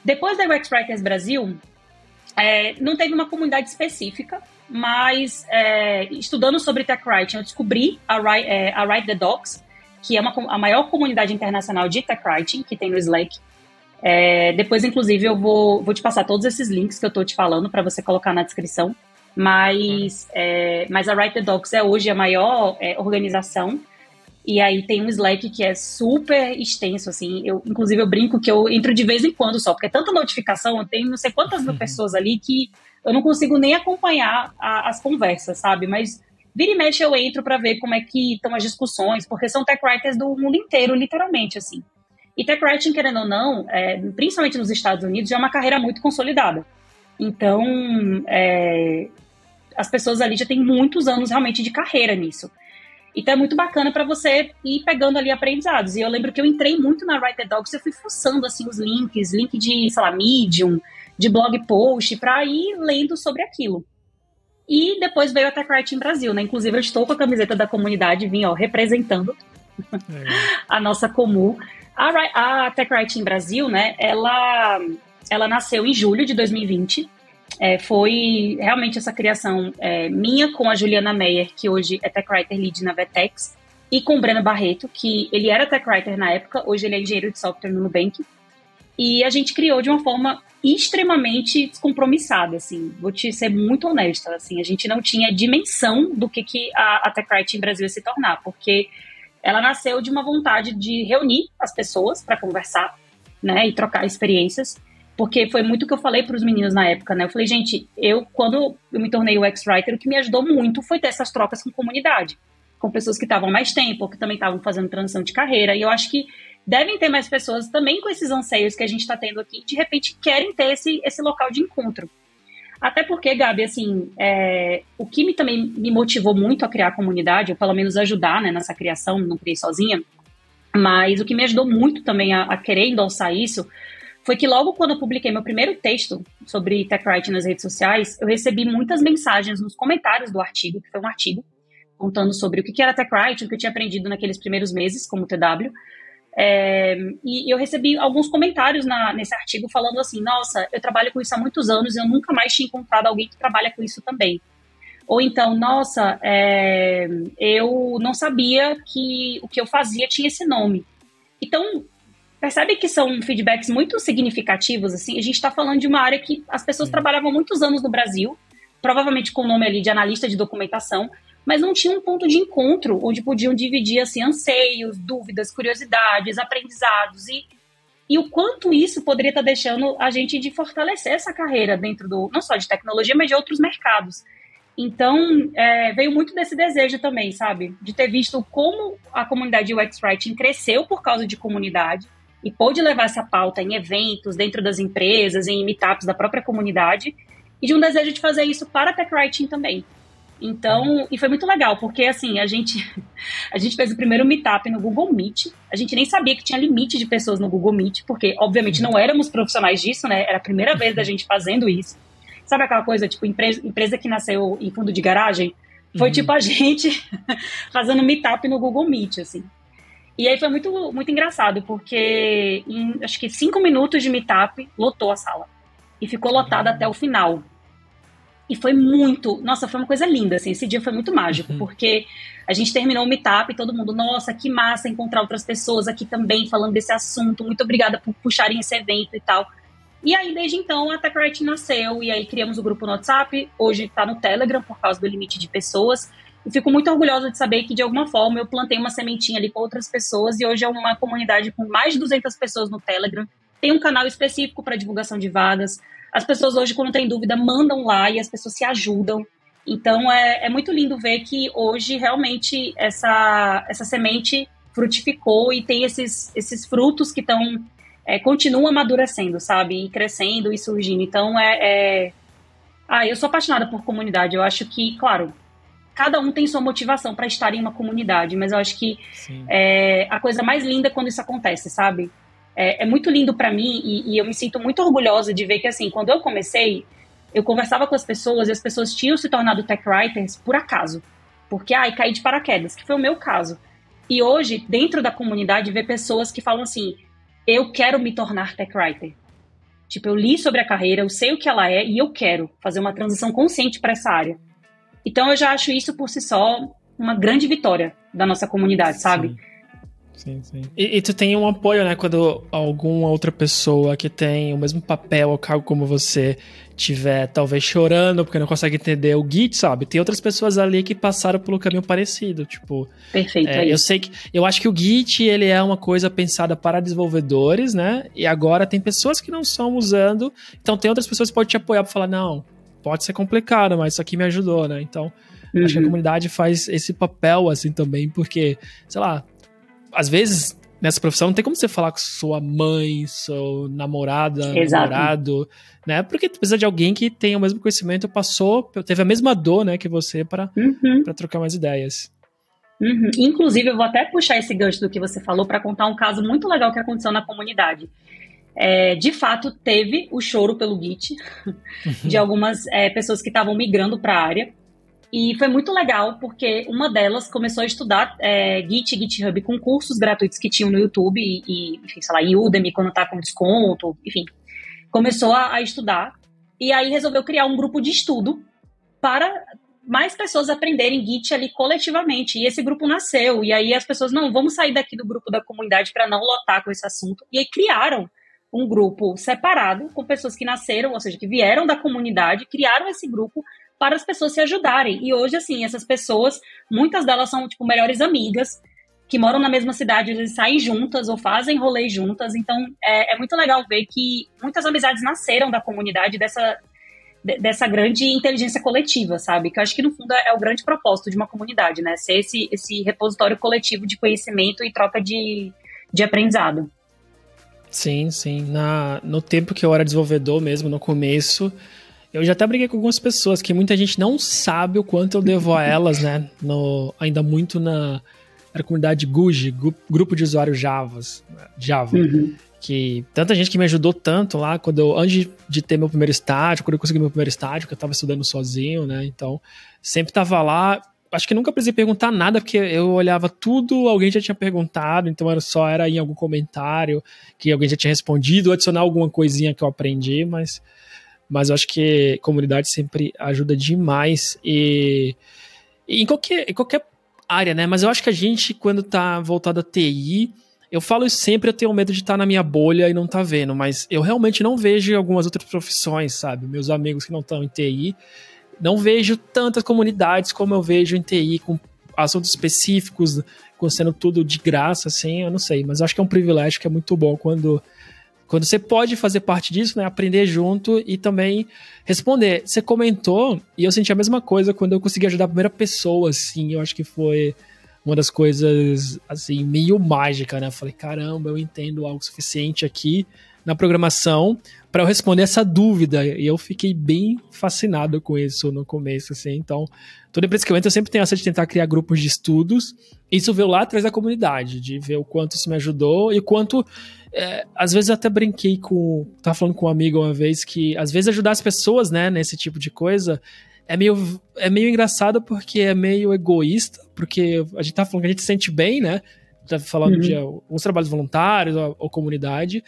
Depois da UX Writers Brasil, não teve uma comunidade específica, mas estudando sobre tech writing, eu descobri a Write the Docs, que é a maior comunidade internacional de tech writing que tem no Slack. Depois, inclusive, eu vou te passar todos esses links que eu estou te falando para você colocar na descrição. Mas a Write the Docs é hoje a maior organização. E aí tem um Slack que é super extenso, assim. Inclusive, eu brinco que eu entro de vez em quando só, porque é tanta notificação, eu tenho não sei quantas mil pessoas ali que eu não consigo nem acompanhar as conversas, sabe? Mas vira e mexe eu entro para ver como é que estão as discussões, porque são tech writers do mundo inteiro, literalmente, assim. E tech writing, querendo ou não, principalmente nos Estados Unidos, já é uma carreira muito consolidada. Então, as pessoas ali já têm muitos anos realmente de carreira nisso. Então é muito bacana para você ir pegando ali aprendizados. E eu lembro que eu entrei muito na Write the Docs, eu fui fuçando assim os links, link de, sei lá, Medium, de blog post, para ir lendo sobre aquilo. E depois veio a Tech Writing Brasil, né? Inclusive eu estou com a camiseta da comunidade, vim, representando a nossa comum. A Tech Writing Brasil, né? Ela nasceu em julho de 2020. Foi realmente essa criação minha com a Juliana Meyer, que hoje é Tech Writer Lead na Vetex, e com o Breno Barreto, que ele era Tech Writer na época, hoje ele é engenheiro de software no Nubank. E a gente criou de uma forma extremamente descompromissada, assim, vou te ser muito honesta, assim, a gente não tinha dimensão do que a Tech Writing Brasil ia se tornar, porque ela nasceu de uma vontade de reunir as pessoas para conversar, né, e trocar experiências. Porque foi muito o que eu falei para os meninos na época, né? Eu falei, gente, quando eu me tornei UX Writer, o que me ajudou muito foi ter essas trocas com comunidade, com pessoas que estavam mais tempo, que também estavam fazendo transição de carreira. E eu acho que devem ter mais pessoas também com esses anseios que a gente está tendo aqui, de repente querem ter esse local de encontro. Até porque, Gabi, assim, o que também me motivou muito a criar a comunidade, ou pelo menos ajudar, né, nessa criação, não criei sozinha, mas o que me ajudou muito também a querer endossar isso foi que logo quando eu publiquei meu primeiro texto sobre tech writing nas redes sociais, eu recebi muitas mensagens nos comentários do artigo, que foi um artigo contando sobre o que era tech writing, o que eu tinha aprendido naqueles primeiros meses como TW. E eu recebi alguns comentários nesse artigo falando assim, nossa, eu trabalho com isso há muitos anos e eu nunca mais tinha encontrado alguém que trabalha com isso também. Ou então, nossa, eu não sabia que o que eu fazia tinha esse nome. Então, percebe que são feedbacks muito significativos, assim, a gente está falando de uma área que as pessoas trabalhavam muitos anos no Brasil, provavelmente com o nome ali de analista de documentação, mas não tinha um ponto de encontro onde podiam dividir, assim, anseios, dúvidas, curiosidades, aprendizados, e o quanto isso poderia estar deixando a gente de fortalecer essa carreira dentro não só de tecnologia, mas de outros mercados. Então, veio muito desse desejo também, sabe? De ter visto como a comunidade UX Writing cresceu por causa de comunidade, e pôde levar essa pauta em eventos, dentro das empresas, em meetups da própria comunidade, e de um desejo de fazer isso para a Tech Writing também. Então, e foi muito legal, porque assim, a gente fez o primeiro meetup no Google Meet, a gente nem sabia que tinha limite de pessoas no Google Meet, porque obviamente não éramos profissionais disso, né, era a primeira vez da gente fazendo isso. Sabe aquela coisa, tipo, empresa que nasceu em fundo de garagem? Foi tipo a gente fazendo meetup no Google Meet, assim. E aí foi muito, muito engraçado, porque em, acho que 5 minutos de meetup, lotou a sala. E ficou lotada até o final. E foi muito... Nossa, foi uma coisa linda, assim. Esse dia foi muito mágico, porque a gente terminou o meetup e todo mundo, nossa, que massa encontrar outras pessoas aqui também falando desse assunto. Muito obrigada por puxarem esse evento e tal. E aí, desde então, a Tech Writing nasceu. E aí, criamos o grupo no WhatsApp. Hoje está no Telegram, por causa do limite de pessoas. E fico muito orgulhosa de saber que, de alguma forma, eu plantei uma sementinha ali com outras pessoas e hoje é uma comunidade com mais de 200 pessoas no Telegram. Tem um canal específico para divulgação de vagas. As pessoas hoje, quando têm dúvida, mandam lá e as pessoas se ajudam. Então, é muito lindo ver que hoje, realmente, essa semente frutificou e tem esses frutos que estão continua amadurecendo, sabe? E crescendo e surgindo. Então, eu sou apaixonada por comunidade. Eu acho que, claro, cada um tem sua motivação para estar em uma comunidade, mas eu acho que a coisa mais linda é quando isso acontece, sabe? É muito lindo para mim e eu me sinto muito orgulhosa de ver que, assim, quando eu comecei, eu conversava com as pessoas e as pessoas tinham se tornado tech writers por acaso. Porque, caí de paraquedas, que foi o meu caso. E hoje, dentro da comunidade, ver pessoas que falam assim, eu quero me tornar tech writer. Tipo, eu li sobre a carreira, eu sei o que ela é e eu quero fazer uma transição consciente para essa área. Então, eu já acho isso por si só uma grande vitória da nossa comunidade, sabe? Sim. E tu tem um apoio, né? Quando alguma outra pessoa que tem o mesmo papel ou cargo como você tiver talvez chorando porque não consegue entender o Git, sabe? Tem outras pessoas ali que passaram pelo caminho parecido, tipo... Perfeito, eu acho que o Git, ele é uma coisa pensada para desenvolvedores, né? E agora tem pessoas que não estão usando, então tem outras pessoas que podem te apoiar para falar, não, pode ser complicado, mas isso aqui me ajudou, né? Então, acho que a comunidade faz esse papel, assim, também, porque, sei lá, às vezes, nessa profissão, não tem como você falar com sua mãe, seu namorada, namorado, né? Porque tu precisa de alguém que tenha o mesmo conhecimento, teve a mesma dor, né, que você para trocar mais ideias. Inclusive, eu vou até puxar esse gancho do que você falou para contar um caso muito legal que aconteceu na comunidade. De fato, teve o choro pelo Git de algumas pessoas que estavam migrando para a área. E foi muito legal, porque uma delas começou a estudar Git e GitHub com cursos gratuitos que tinham no YouTube e enfim, sei lá, Udemy quando tá com desconto, enfim. Começou a estudar e aí resolveu criar um grupo de estudo para mais pessoas aprenderem Git ali coletivamente. E esse grupo nasceu. E aí as pessoas, não, vamos sair daqui do grupo da comunidade para não lotar com esse assunto. E aí criaram um grupo separado com pessoas que nasceram, ou seja, que vieram da comunidade, criaram esse grupo para as pessoas se ajudarem. E hoje, assim, essas pessoas, muitas delas são, tipo, melhores amigas, que moram na mesma cidade, eles saem juntas ou fazem rolês juntas. Então, é muito legal ver que muitas amizades nasceram da comunidade, dessa grande inteligência coletiva, sabe? Que eu acho que, no fundo, é o grande propósito de uma comunidade, né? Ser esse repositório coletivo de conhecimento e troca de aprendizado. Sim. No tempo que eu era desenvolvedor mesmo, no começo... Eu já até briguei com algumas pessoas, que muita gente não sabe o quanto eu devo a elas, né? Ainda muito na comunidade GUJ, Grupo de Usuários Java. Que tanta gente que me ajudou tanto lá, antes de ter meu primeiro estágio, quando eu consegui meu primeiro estágio, que eu tava estudando sozinho, né? Então, sempre tava lá. Acho que nunca precisei perguntar nada, porque eu olhava tudo, alguém já tinha perguntado, então era em algum comentário que alguém já tinha respondido, ou adicionar alguma coisinha que eu aprendi, mas eu acho que a comunidade sempre ajuda demais e em qualquer área, né? Mas eu acho que a gente, quando tá voltado a TI, eu falo isso sempre, eu tenho medo de estar na minha bolha e não tá vendo, mas eu realmente não vejo algumas outras profissões, sabe? Meus amigos que não estão em TI, não vejo tantas comunidades como eu vejo em TI, com assuntos específicos, sendo tudo de graça, assim, eu não sei, mas eu acho que é um privilégio que é muito bom quando você pode fazer parte disso, né, aprender junto e também responder. Você comentou, e eu senti a mesma coisa quando eu consegui ajudar a primeira pessoa, assim, eu acho que foi uma das coisas, assim, meio mágica, né, eu falei, caramba, eu entendo algo suficiente aqui na programação para eu responder essa dúvida, e eu fiquei bem fascinado com isso no começo, assim, então, toda empresa que eu entro, eu sempre tenho essa de tentar criar grupos de estudos, isso veio lá atrás da comunidade, de ver o quanto isso me ajudou e o quanto... às vezes eu até brinquei tava falando com um amigo uma vez que às vezes ajudar as pessoas, né, nesse tipo de coisa é meio engraçado porque é meio egoísta, porque a gente tá falando que a gente se sente bem, né, tá falando de alguns trabalhos voluntários ou comunidade,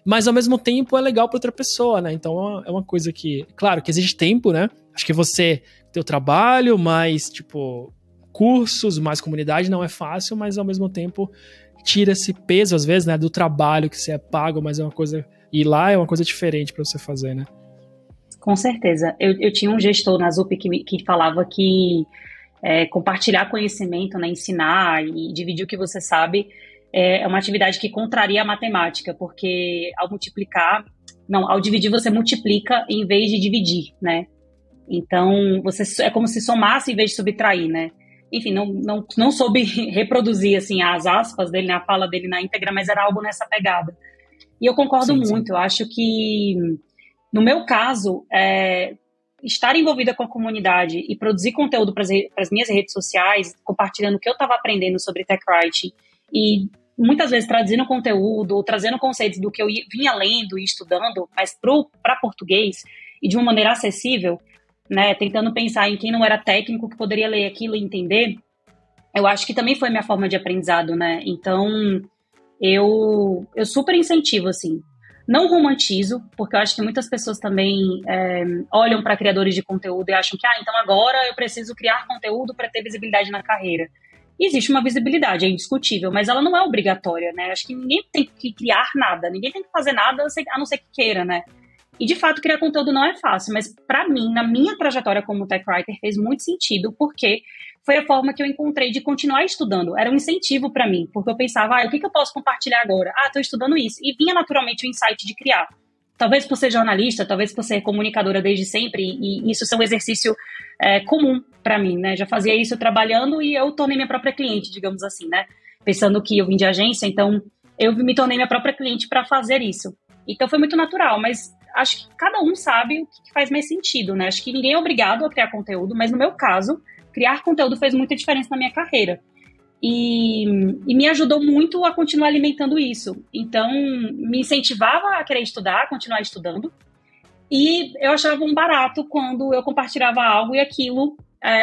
mas ao mesmo tempo é legal pra outra pessoa, né, então é uma coisa que, claro, que exige tempo, né, acho que você tem o trabalho, mais tipo cursos, mais comunidade não é fácil, mas ao mesmo tempo tira esse peso, às vezes, né, do trabalho que você é pago, mas é uma coisa... E lá é uma coisa diferente para você fazer, né? Com certeza. Eu tinha um gestor na ZUP que falava que compartilhar conhecimento, né, ensinar e dividir o que você sabe é uma atividade que contraria a matemática, porque ao dividir você multiplica em vez de dividir, né? Então, é como se somasse em vez de subtrair, né? Enfim, não soube reproduzir, assim, as aspas dele, a fala dele na íntegra, mas era algo nessa pegada. E eu concordo Sim, sim. muito. Eu acho que, no meu caso, estar envolvida com a comunidade e produzir conteúdo para as minhas redes sociais, compartilhando o que eu estava aprendendo sobre tech writing e muitas vezes traduzindo conteúdo ou trazendo conceitos do que eu vinha lendo e estudando, mas para português e de uma maneira acessível, né, tentando pensar em quem não era técnico que poderia ler aquilo e entender, eu acho que também foi minha forma de aprendizado, né? Então, eu super incentivo, assim. Não romantizo, porque eu acho que muitas pessoas também olham para criadores de conteúdo e acham que, então agora eu preciso criar conteúdo para ter visibilidade na carreira. E existe uma visibilidade, é indiscutível, mas ela não é obrigatória, né? Acho que ninguém tem que criar nada, ninguém tem que fazer nada a não ser que queira, né? E, de fato, criar conteúdo não é fácil, mas para mim, na minha trajetória como tech writer, fez muito sentido, porque foi a forma que eu encontrei de continuar estudando. Era um incentivo para mim, porque eu pensava, o que eu posso compartilhar agora? Estou estudando isso. E vinha naturalmente o insight de criar. Talvez por ser jornalista, talvez por ser comunicadora desde sempre, e isso ser um exercício comum para mim, né? Já fazia isso trabalhando e eu tornei minha própria cliente, digamos assim, né? Pensando que eu vim de agência, então eu me tornei minha própria cliente para fazer isso. Então foi muito natural, mas acho que cada um sabe o que faz mais sentido, né? Acho que ninguém é obrigado a criar conteúdo, mas no meu caso, criar conteúdo fez muita diferença na minha carreira. E me ajudou muito a continuar alimentando isso. Então, me incentivava a querer estudar, a continuar estudando. E eu achava um barato quando eu compartilhava algo e aquilo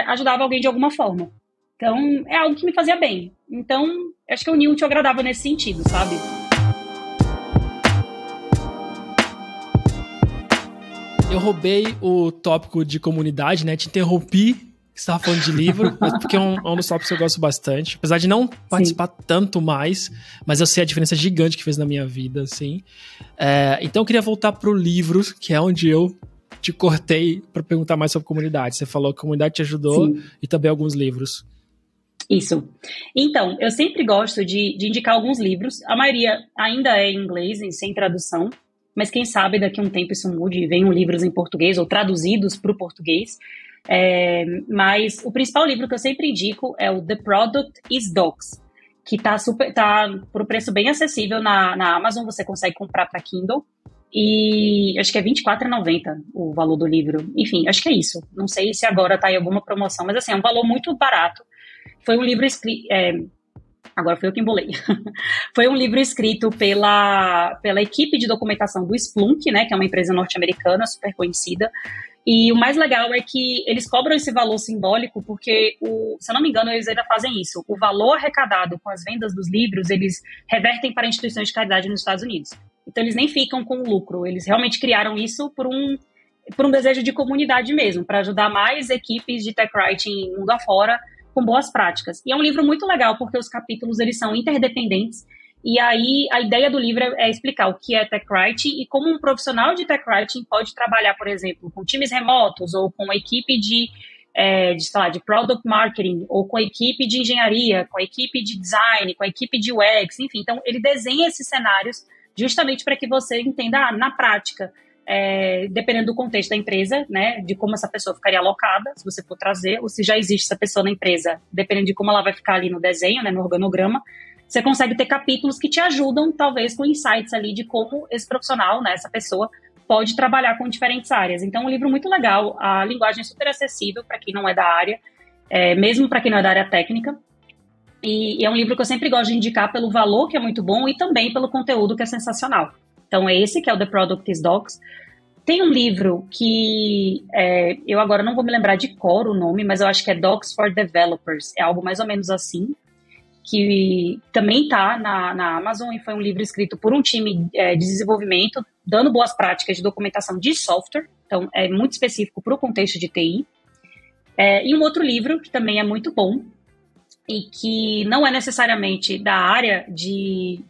ajudava alguém de alguma forma. Então, é algo que me fazia bem. Então, acho que eu uni o útil ao agradável nesse sentido, sabe? Eu roubei o tópico de comunidade, né? Te interrompi, você estava falando de livro, porque é um dos tópicos que eu gosto bastante. Apesar de não participar tanto mais, mas eu sei a diferença gigante que fez na minha vida, assim. Então eu queria voltar pro livro, que é onde eu te cortei para perguntar mais sobre comunidade. Você falou que a comunidade te ajudou. Sim. E também alguns livros. Isso. Então, eu sempre gosto de indicar alguns livros. A maioria ainda é em inglês, sem tradução. Mas quem sabe daqui a um tempo isso mude e venham livros em português ou traduzidos para o português. Mas o principal livro que eu sempre indico é o The Product is Docs, que tá por um preço bem acessível na Amazon, você consegue comprar para Kindle. E acho que é R$24,90 o valor do livro. Enfim, acho que é isso. Não sei se agora está em alguma promoção, mas assim, é um valor muito barato. Foi um livro escrito... Agora foi eu que embolei. Foi um livro escrito pela equipe de documentação do Splunk, né, que é uma empresa norte-americana super conhecida. E o mais legal é que eles cobram esse valor simbólico porque, se eu não me engano, eles ainda fazem isso. O valor arrecadado com as vendas dos livros, eles revertem para instituições de caridade nos Estados Unidos. Então, eles nem ficam com lucro. Eles realmente criaram isso por um desejo de comunidade mesmo, para ajudar mais equipes de tech writing mundo afora com boas práticas. E é um livro muito legal, porque os capítulos eles são interdependentes, e aí a ideia do livro é explicar o que é tech writing e como um profissional de tech writing pode trabalhar, por exemplo, com times remotos, ou com a equipe de product marketing, ou com a equipe de engenharia, com a equipe de design, com a equipe de UX, enfim. Então, ele desenha esses cenários justamente para que você entenda na prática, dependendo do contexto da empresa, né, de como essa pessoa ficaria alocada, se você for trazer, ou se já existe essa pessoa na empresa, dependendo de como ela vai ficar ali no desenho, né, no organograma, você consegue ter capítulos que te ajudam, talvez, com insights ali de como esse profissional, né, essa pessoa, pode trabalhar com diferentes áreas. Então, é um livro muito legal, a linguagem é super acessível para quem não é da área, mesmo para quem não é da área técnica, e é um livro que eu sempre gosto de indicar pelo valor, que é muito bom, e também pelo conteúdo, que é sensacional. Então, é esse que é o The Product is Docs. Tem um livro que eu agora não vou me lembrar de cor o nome, mas eu acho que é Docs for Developers. É algo mais ou menos assim, que também está na Amazon, e foi um livro escrito por um time de desenvolvimento, dando boas práticas de documentação de software. Então, é muito específico para o contexto de TI. E um outro livro, que também é muito bom, e que não é necessariamente da área de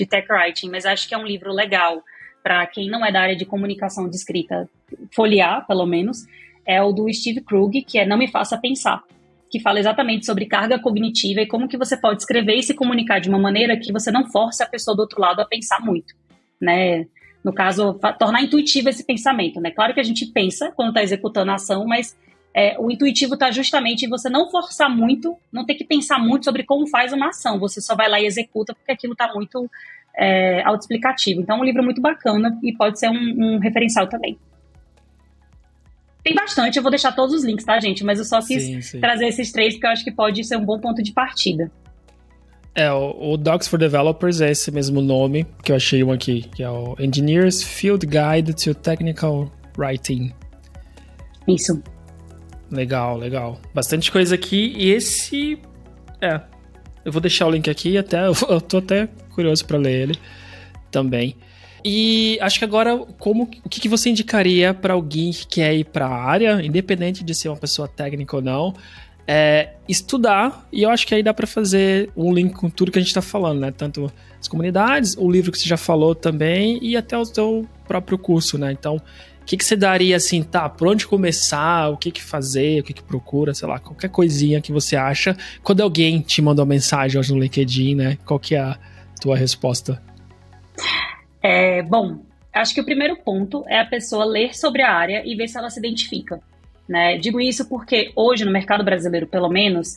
tech writing, mas acho que é um livro legal para quem não é da área de comunicação de escrita folhear, pelo menos, é o do Steve Krug, que é Não Me Faça Pensar, que fala exatamente sobre carga cognitiva e como que você pode escrever e se comunicar de uma maneira que você não force a pessoa do outro lado a pensar muito, né? No caso, tornar intuitivo esse pensamento, né? Claro que a gente pensa quando está executando a ação, mas o intuitivo está justamente em você não forçar muito, não ter que pensar muito sobre como faz uma ação. Você só vai lá e executa porque aquilo está muito autoexplicativo. Então, é um livro muito bacana e pode ser um referencial também. Tem bastante, eu vou deixar todos os links, tá, gente? Mas eu só quis trazer esses 3 porque eu acho que pode ser um bom ponto de partida. O Docs for Developers é esse mesmo nome, que eu achei um aqui, que é o Engineers Field Guide to Technical Writing. Isso. Legal. Bastante coisa aqui, e esse... eu vou deixar o link aqui, eu tô até curioso para ler ele também. E acho que agora, o que você indicaria para alguém que quer ir para a área, independente de ser uma pessoa técnica ou não, estudar, e eu acho que aí dá para fazer um link com tudo que a gente está falando, né? Tanto as comunidades, o livro que você já falou também, e até o seu próprio curso, né? Então, o que você daria assim, por onde começar, o que fazer, o que procura, sei lá, qualquer coisinha que você acha, quando alguém te mandou uma mensagem hoje no LinkedIn, né? Qual que é a tua resposta? Bom, acho que o primeiro ponto é a pessoa ler sobre a área e ver se ela se identifica, né? Digo isso porque hoje, no mercado brasileiro, pelo menos,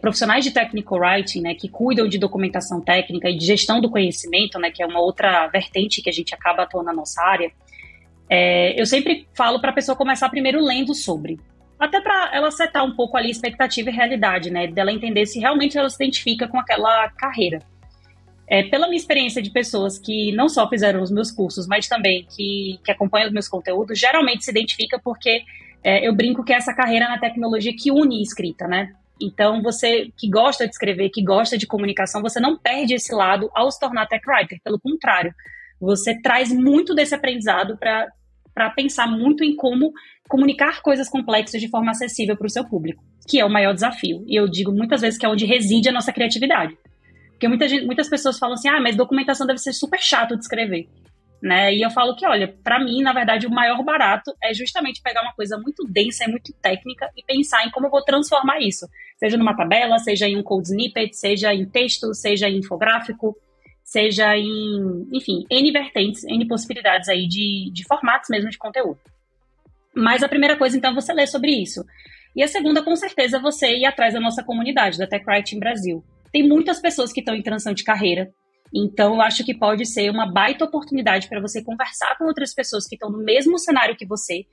profissionais de technical writing, né, que cuidam de documentação técnica e de gestão do conhecimento, né, que é uma outra vertente que a gente acaba atuando na nossa área, eu sempre falo para a pessoa começar primeiro lendo sobre, até para ela setar um pouco ali expectativa e realidade, né, dela entender se realmente ela se identifica com aquela carreira. Pela minha experiência de pessoas que não só fizeram os meus cursos, mas também que acompanham os meus conteúdos, geralmente se identifica porque eu brinco que é essa carreira na tecnologia que une escrita, né? Então, você que gosta de escrever, que gosta de comunicação, você não perde esse lado ao se tornar tech writer. Pelo contrário, você traz muito desse aprendizado para pensar muito em como comunicar coisas complexas de forma acessível para o seu público, que é o maior desafio. E eu digo muitas vezes que é onde reside a nossa criatividade. Porque muitas pessoas falam assim, mas documentação deve ser super chato de escrever, né? E eu falo que, olha, para mim, na verdade, o maior barato é justamente pegar uma coisa muito densa e muito técnica e pensar em como eu vou transformar isso. Seja numa tabela, seja em um code snippet, seja em texto, seja em infográfico, seja em, enfim, N vertentes, N possibilidades aí de formatos mesmo de conteúdo. Mas a primeira coisa, então, é você ler sobre isso. E a segunda, com certeza, é você ir atrás da nossa comunidade, da Tech Writing Brasil. Tem muitas pessoas que estão em transição de carreira, então eu acho que pode ser uma baita oportunidade para você conversar com outras pessoas que estão no mesmo cenário que você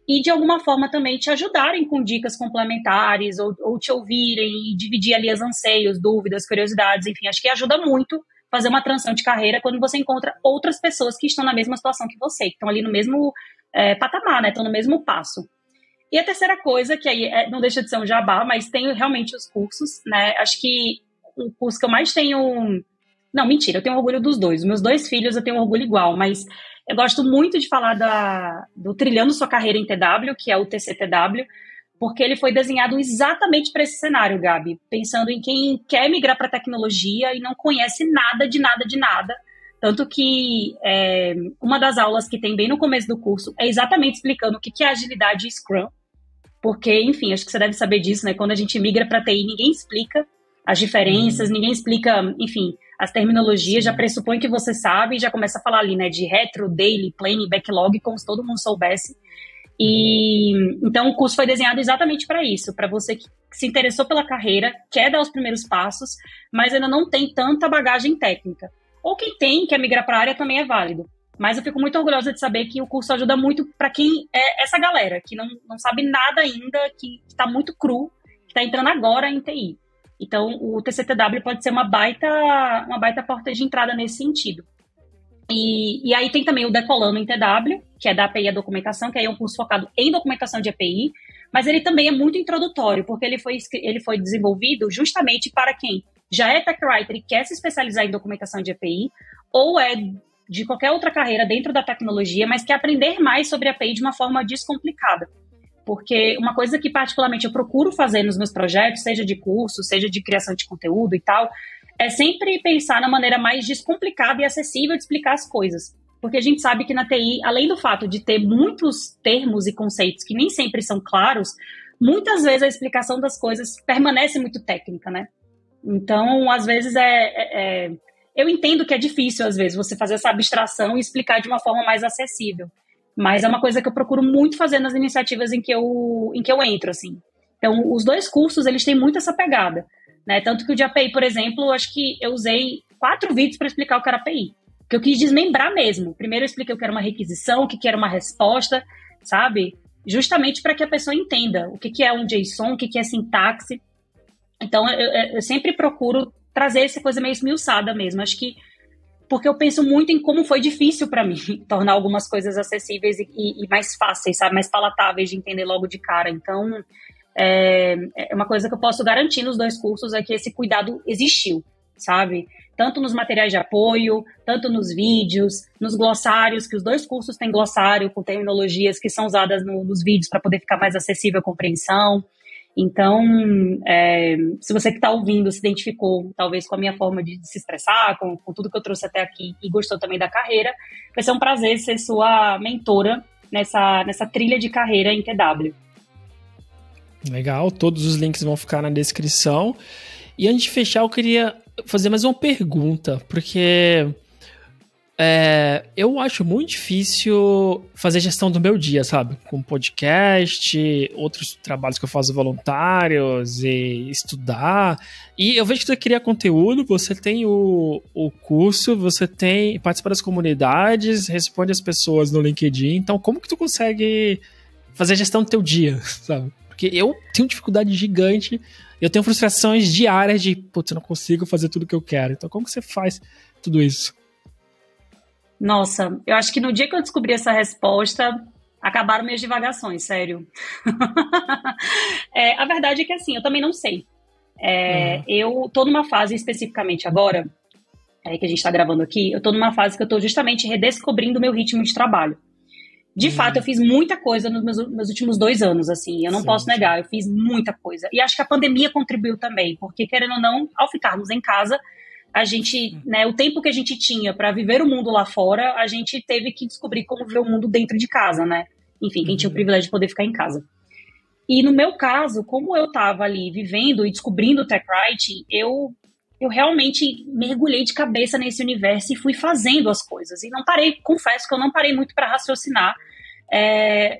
e de alguma forma também te ajudarem com dicas complementares ou te ouvirem e dividir ali os anseios, dúvidas, curiosidades, enfim, acho que ajuda muito fazer uma transição de carreira quando você encontra outras pessoas que estão na mesma situação que você, que estão ali no mesmo patamar, né, estão no mesmo passo. E a terceira coisa, que aí não deixa de ser um jabá, mas tem realmente os cursos, né, acho que o curso que eu mais tenho... Não, mentira, eu tenho orgulho dos dois. Os meus 2 filhos eu tenho orgulho igual, mas eu gosto muito de falar do Trilhando Sua Carreira em TW, que é o TCTW, porque ele foi desenhado exatamente para esse cenário, Gabi, pensando em quem quer migrar para tecnologia e não conhece nada de nada de nada. Tanto que uma das aulas que tem bem no começo do curso é exatamente explicando o que é agilidade e Scrum, porque, enfim, acho que você deve saber disso, né? Quando a gente migra para TI, ninguém explica as diferenças, ninguém explica, enfim, as terminologias, já pressupõe que você sabe e já começa a falar ali, né, de retro, daily, planning, backlog, como se todo mundo soubesse. E então o curso foi desenhado exatamente para isso, para você que se interessou pela carreira, quer dar os primeiros passos, mas ainda não tem tanta bagagem técnica. Ou quem tem, quer migrar para a área, também é válido. Mas eu fico muito orgulhosa de saber que o curso ajuda muito para quem é essa galera, que não sabe nada ainda, que está muito cru, que está entrando agora em TI. Então, o TCTW pode ser uma baita porta de entrada nesse sentido. E aí tem também o Decolando em TW, que é da API à documentação, que aí é um curso focado em documentação de API, mas ele também é muito introdutório, porque ele foi desenvolvido justamente para quem já é tech writer e quer se especializar em documentação de API, ou é de qualquer outra carreira dentro da tecnologia, mas quer aprender mais sobre API de uma forma descomplicada. Porque uma coisa que particularmente eu procuro fazer nos meus projetos, seja de curso, seja de criação de conteúdo e tal, é sempre pensar na maneira mais descomplicada e acessível de explicar as coisas. Porque a gente sabe que na TI, além do fato de ter muitos termos e conceitos que nem sempre são claros, muitas vezes a explicação das coisas permanece muito técnica, né? Então, às vezes, eu entendo que é difícil, às vezes, você fazer essa abstração e explicar de uma forma mais acessível. Mas é uma coisa que eu procuro muito fazer nas iniciativas em que eu entro, assim. Então, os 2 cursos, eles têm muito essa pegada, né? Tanto que o de API, por exemplo, acho que eu usei 4 vídeos para explicar o que era API. Porque eu quis desmembrar mesmo. Primeiro eu expliquei o que era uma requisição, o que era uma resposta, sabe? Justamente para que a pessoa entenda o que é um JSON, o que é sintaxe. Então, eu sempre procuro trazer essa coisa meio esmiuçada mesmo. Acho que porque eu penso muito em como foi difícil para mim tornar algumas coisas acessíveis e mais fáceis, sabe? Mais palatáveis de entender logo de cara. Então, é uma coisa que eu posso garantir nos 2 cursos é que esse cuidado existiu, sabe? Tanto nos materiais de apoio, tanto nos vídeos, nos glossários, que os 2 cursos têm glossário com terminologias que são usadas nos vídeos para poder ficar mais acessível a compreensão. Então, se você que está ouvindo se identificou, talvez, com a minha forma de se expressar, com tudo que eu trouxe até aqui e gostou também da carreira, vai ser um prazer ser sua mentora nessa trilha de carreira em TW. Legal, todos os links vão ficar na descrição. E antes de fechar, eu queria fazer mais uma pergunta, porque eu acho muito difícil fazer gestão do meu dia, sabe? Com podcast, outros trabalhos que eu faço voluntários e estudar. E eu vejo que você cria conteúdo, você tem o curso, você participa das comunidades, responde as pessoas no LinkedIn. Então, como que tu consegue fazer gestão do teu dia, sabe? Porque eu tenho dificuldade gigante, eu tenho frustrações diárias de, putz, eu não consigo fazer tudo o que eu quero. Então, como que você faz tudo isso? Nossa, eu acho que no dia que eu descobri essa resposta, acabaram minhas divagações, sério. A verdade é que, assim, eu também não sei. Eu tô numa fase, especificamente agora, que a gente tá gravando aqui, eu tô numa fase que eu tô justamente redescobrindo o meu ritmo de trabalho. De fato, eu fiz muita coisa nos meus últimos 2 anos, assim, eu não posso negar, eu fiz muita coisa. E acho que a pandemia contribuiu também, porque, querendo ou não, ao ficarmos em casa, a gente, né, o tempo que a gente tinha para viver o mundo lá fora, a gente teve que descobrir como viver o mundo dentro de casa, né? Enfim, quem tinha o privilégio de poder ficar em casa. E no meu caso, como eu estava ali vivendo e descobrindo o tech writing, eu realmente mergulhei de cabeça nesse universo e fui fazendo as coisas. E não parei, confesso que eu não parei muito para raciocinar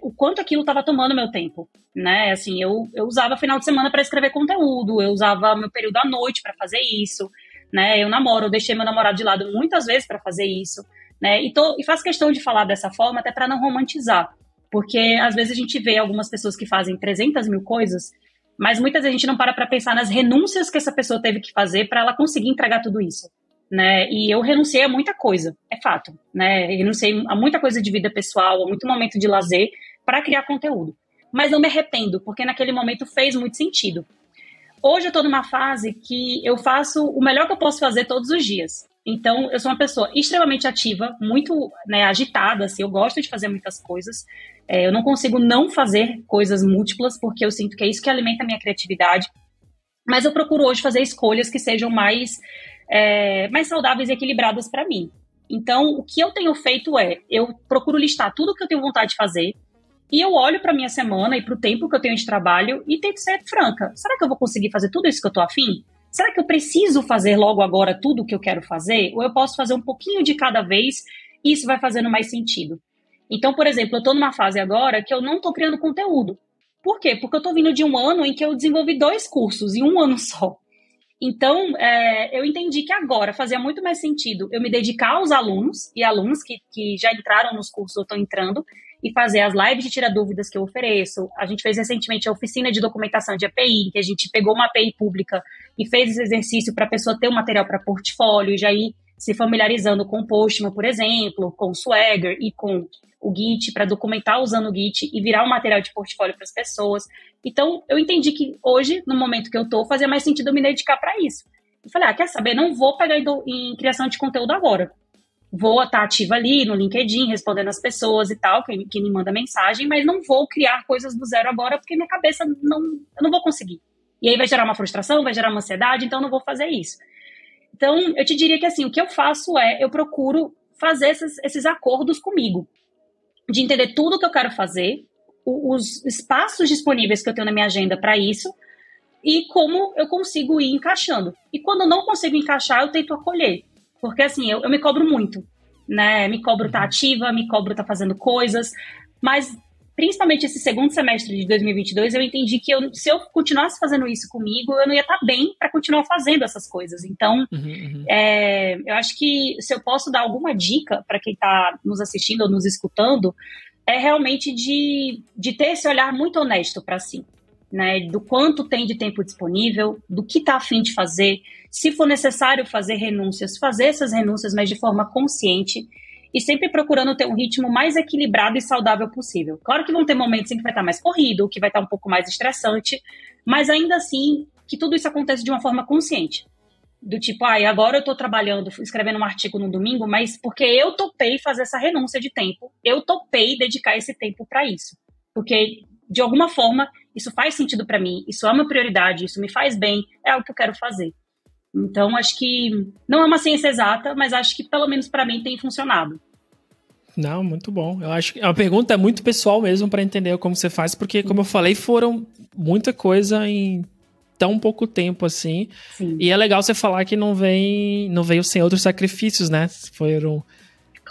o quanto aquilo estava tomando meu tempo, né? Assim, eu usava final de semana para escrever conteúdo, eu usava meu período à noite para fazer isso, né? Eu deixei meu namorado de lado muitas vezes para fazer isso, né? E faço questão de falar dessa forma até para não romantizar, porque às vezes a gente vê algumas pessoas que fazem 300 mil coisas, mas muitas vezes a gente não para pensar nas renúncias que essa pessoa teve que fazer para ela conseguir entregar tudo isso, né? E eu renunciei a muita coisa, é fato, né? Eu renunciei a muita coisa de vida pessoal, a muito momento de lazer para criar conteúdo, mas não me arrependo, porque naquele momento fez muito sentido. Hoje eu estou numa fase que eu faço o melhor que eu posso fazer todos os dias. Então, eu sou uma pessoa extremamente ativa, muito, né, agitada, assim, eu gosto de fazer muitas coisas. Eu não consigo não fazer coisas múltiplas, porque eu sinto que é isso que alimenta a minha criatividade. Mas eu procuro hoje fazer escolhas que sejam mais saudáveis e equilibradas para mim. Então, o que eu tenho feito eu procuro listar tudo que eu tenho vontade de fazer, e eu olho para minha semana e para o tempo que eu tenho de trabalho e tento ser franca. Será que eu vou conseguir fazer tudo isso que eu tô afim? Será que eu preciso fazer logo agora tudo o que eu quero fazer? Ou eu posso fazer um pouquinho de cada vez e isso vai fazendo mais sentido? Então, por exemplo, eu tô numa fase agora que eu não tô criando conteúdo. Por quê? Porque eu tô vindo de um ano em que eu desenvolvi 2 cursos em um ano só. Então, eu entendi que agora fazia muito mais sentido eu me dedicar aos alunos e alunos que já entraram nos cursos ou estão entrando, e fazer as lives de tirar dúvidas que eu ofereço. A gente fez recentemente a oficina de documentação de API, que a gente pegou uma API pública e fez esse exercício para a pessoa ter um material para portfólio, e já ir se familiarizando com o Postman, por exemplo, com o Swagger e com o Git, para documentar usando o Git e virar um material de portfólio para as pessoas. Então, eu entendi que hoje, no momento que eu estou, fazia mais sentido eu me dedicar para isso. Eu falei, quer saber? Não vou pegar em criação de conteúdo agora. Vou estar ativa ali no LinkedIn, respondendo as pessoas e tal, que me manda mensagem, mas não vou criar coisas do zero agora, porque minha cabeça eu não vou conseguir. E aí vai gerar uma frustração, vai gerar uma ansiedade, então eu não vou fazer isso. Então, eu te diria que assim, o que eu faço eu procuro fazer esses acordos comigo, de entender tudo o que eu quero fazer, os espaços disponíveis que eu tenho na minha agenda para isso, e como eu consigo ir encaixando. E quando eu não consigo encaixar, eu tento acolher. Porque, assim, eu me cobro muito, né? Me cobro estar ativa, me cobro estar fazendo coisas, mas principalmente esse segundo semestre de 2022, eu entendi que se eu continuasse fazendo isso comigo, eu não ia estar bem para continuar fazendo essas coisas. Então, eu acho que se eu posso dar alguma dica para quem está nos assistindo ou nos escutando, é realmente de ter esse olhar muito honesto para si, né? Do quanto tem de tempo disponível, do que está a fim de fazer, se for necessário fazer renúncias, fazer essas renúncias, mas de forma consciente, e sempre procurando ter um ritmo mais equilibrado e saudável possível. Claro que vão ter momentos em que vai estar mais corrido, que vai estar um pouco mais estressante, mas ainda assim, que tudo isso acontece de uma forma consciente. Do tipo, agora eu estou trabalhando, escrevendo um artigo no domingo, mas porque eu topei fazer essa renúncia de tempo, eu topei dedicar esse tempo para isso. Porque, de alguma forma, isso faz sentido para mim, isso é uma prioridade, isso me faz bem, é algo que eu quero fazer. Então, acho que não é uma ciência exata, mas acho que pelo menos para mim tem funcionado. Não, muito bom. Eu acho que a pergunta é muito pessoal mesmo para entender como você faz, porque, como eu falei, foram muita coisa em tão pouco tempo assim. Sim. E é legal você falar que não veio sem outros sacrifícios, né? Foram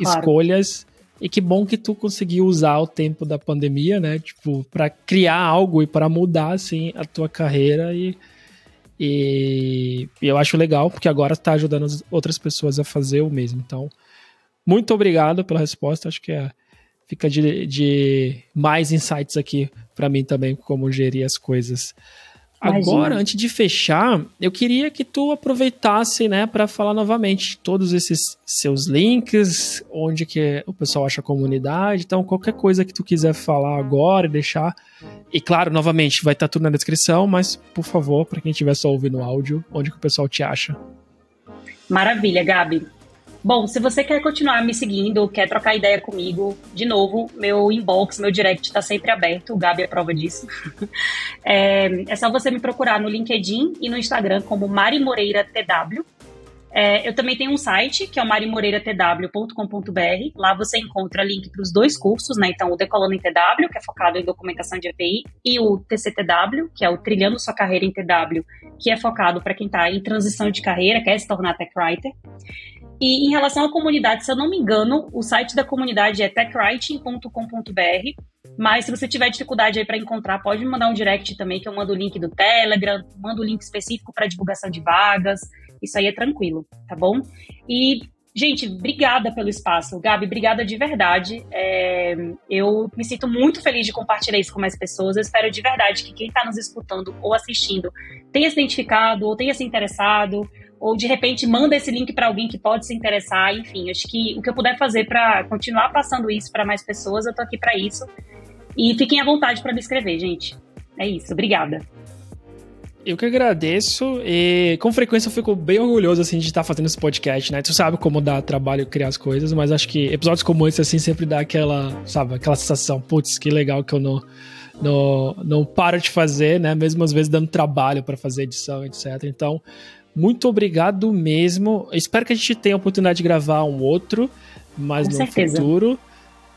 escolhas. E que bom que tu conseguiu usar o tempo da pandemia, né? Tipo, para criar algo e para mudar, assim, a tua carreira e eu acho legal, porque agora tá ajudando as outras pessoas a fazer o mesmo. Então, muito obrigado pela resposta. Acho que fica de mais insights aqui para mim também, como gerir as coisas. Imagina. Agora, antes de fechar, eu queria que tu aproveitasse, né, para falar novamente todos esses seus links, onde que o pessoal acha a comunidade. Então, qualquer coisa que tu quiser falar agora e deixar. E claro, novamente, vai estar tudo na descrição, mas, por favor, para quem estiver só ouvindo o áudio, onde que o pessoal te acha? Maravilha, Gabi. Bom, se você quer continuar me seguindo, quer trocar ideia comigo, de novo, meu inbox, meu direct está sempre aberto, o Gabi é prova disso. É só você me procurar no LinkedIn e no Instagram como Mari Moreira TW. Eu também tenho um site, que é o marimoreiratw.com.br. Lá você encontra link para os 2 cursos, né? Então, o Decolando em TW, que é focado em documentação de API, e o TCTW, que é o Trilhando Sua Carreira em TW, que é focado para quem está em transição de carreira, quer se tornar tech writer. E em relação à comunidade, se eu não me engano, o site da comunidade é techwriting.com.br, mas se você tiver dificuldade aí para encontrar, pode me mandar um direct também, que eu mando o link do Telegram, mando o link específico para divulgação de vagas, isso aí é tranquilo, tá bom? E, gente, obrigada pelo espaço, Gabi, obrigada de verdade, eu me sinto muito feliz de compartilhar isso com mais pessoas, eu espero de verdade que quem está nos escutando ou assistindo tenha se identificado ou tenha se interessado, ou de repente manda esse link para alguém que pode se interessar, enfim, acho que o que eu puder fazer para continuar passando isso para mais pessoas, eu tô aqui para isso. E fiquem à vontade para me escrever, gente. É isso, obrigada. Eu que agradeço e com frequência eu fico bem orgulhoso assim de estar fazendo esse podcast, né? Tu sabe como dá trabalho criar as coisas, mas acho que episódios como esse assim sempre dá aquela sensação, putz, que legal que eu não paro de fazer, né? Mesmo às vezes dando trabalho para fazer edição, etc. Então, muito obrigado mesmo. Espero que a gente tenha a oportunidade de gravar um outro, mas no futuro.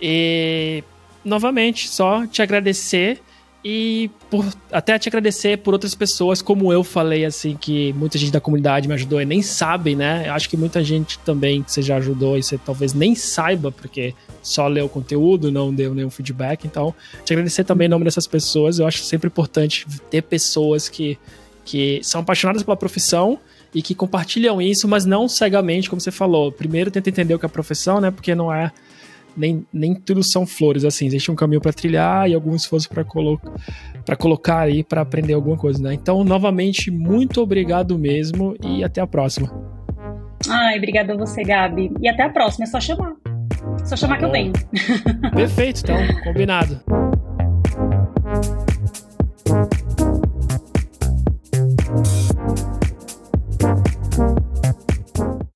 E, novamente, só te agradecer e até te agradecer por outras pessoas, como eu falei, assim, que muita gente da comunidade me ajudou e nem sabe, né? Eu acho que muita gente também que você já ajudou e você talvez nem saiba, porque só leu o conteúdo, não deu nenhum feedback. Então, te agradecer também em nome dessas pessoas. Eu acho sempre importante ter pessoas que são apaixonadas pela profissão e que compartilham isso, mas não cegamente, como você falou. Primeiro tenta entender o que é a profissão, né? Porque não é nem tudo são flores, assim. Existe um caminho para trilhar e algum esforço para colocar aí, para aprender alguma coisa, né? Então, novamente, muito obrigado mesmo e até a próxima. Ai, obrigada a você, Gabi. E até a próxima, é só chamar. Só chamar que eu venho. Perfeito, então, combinado.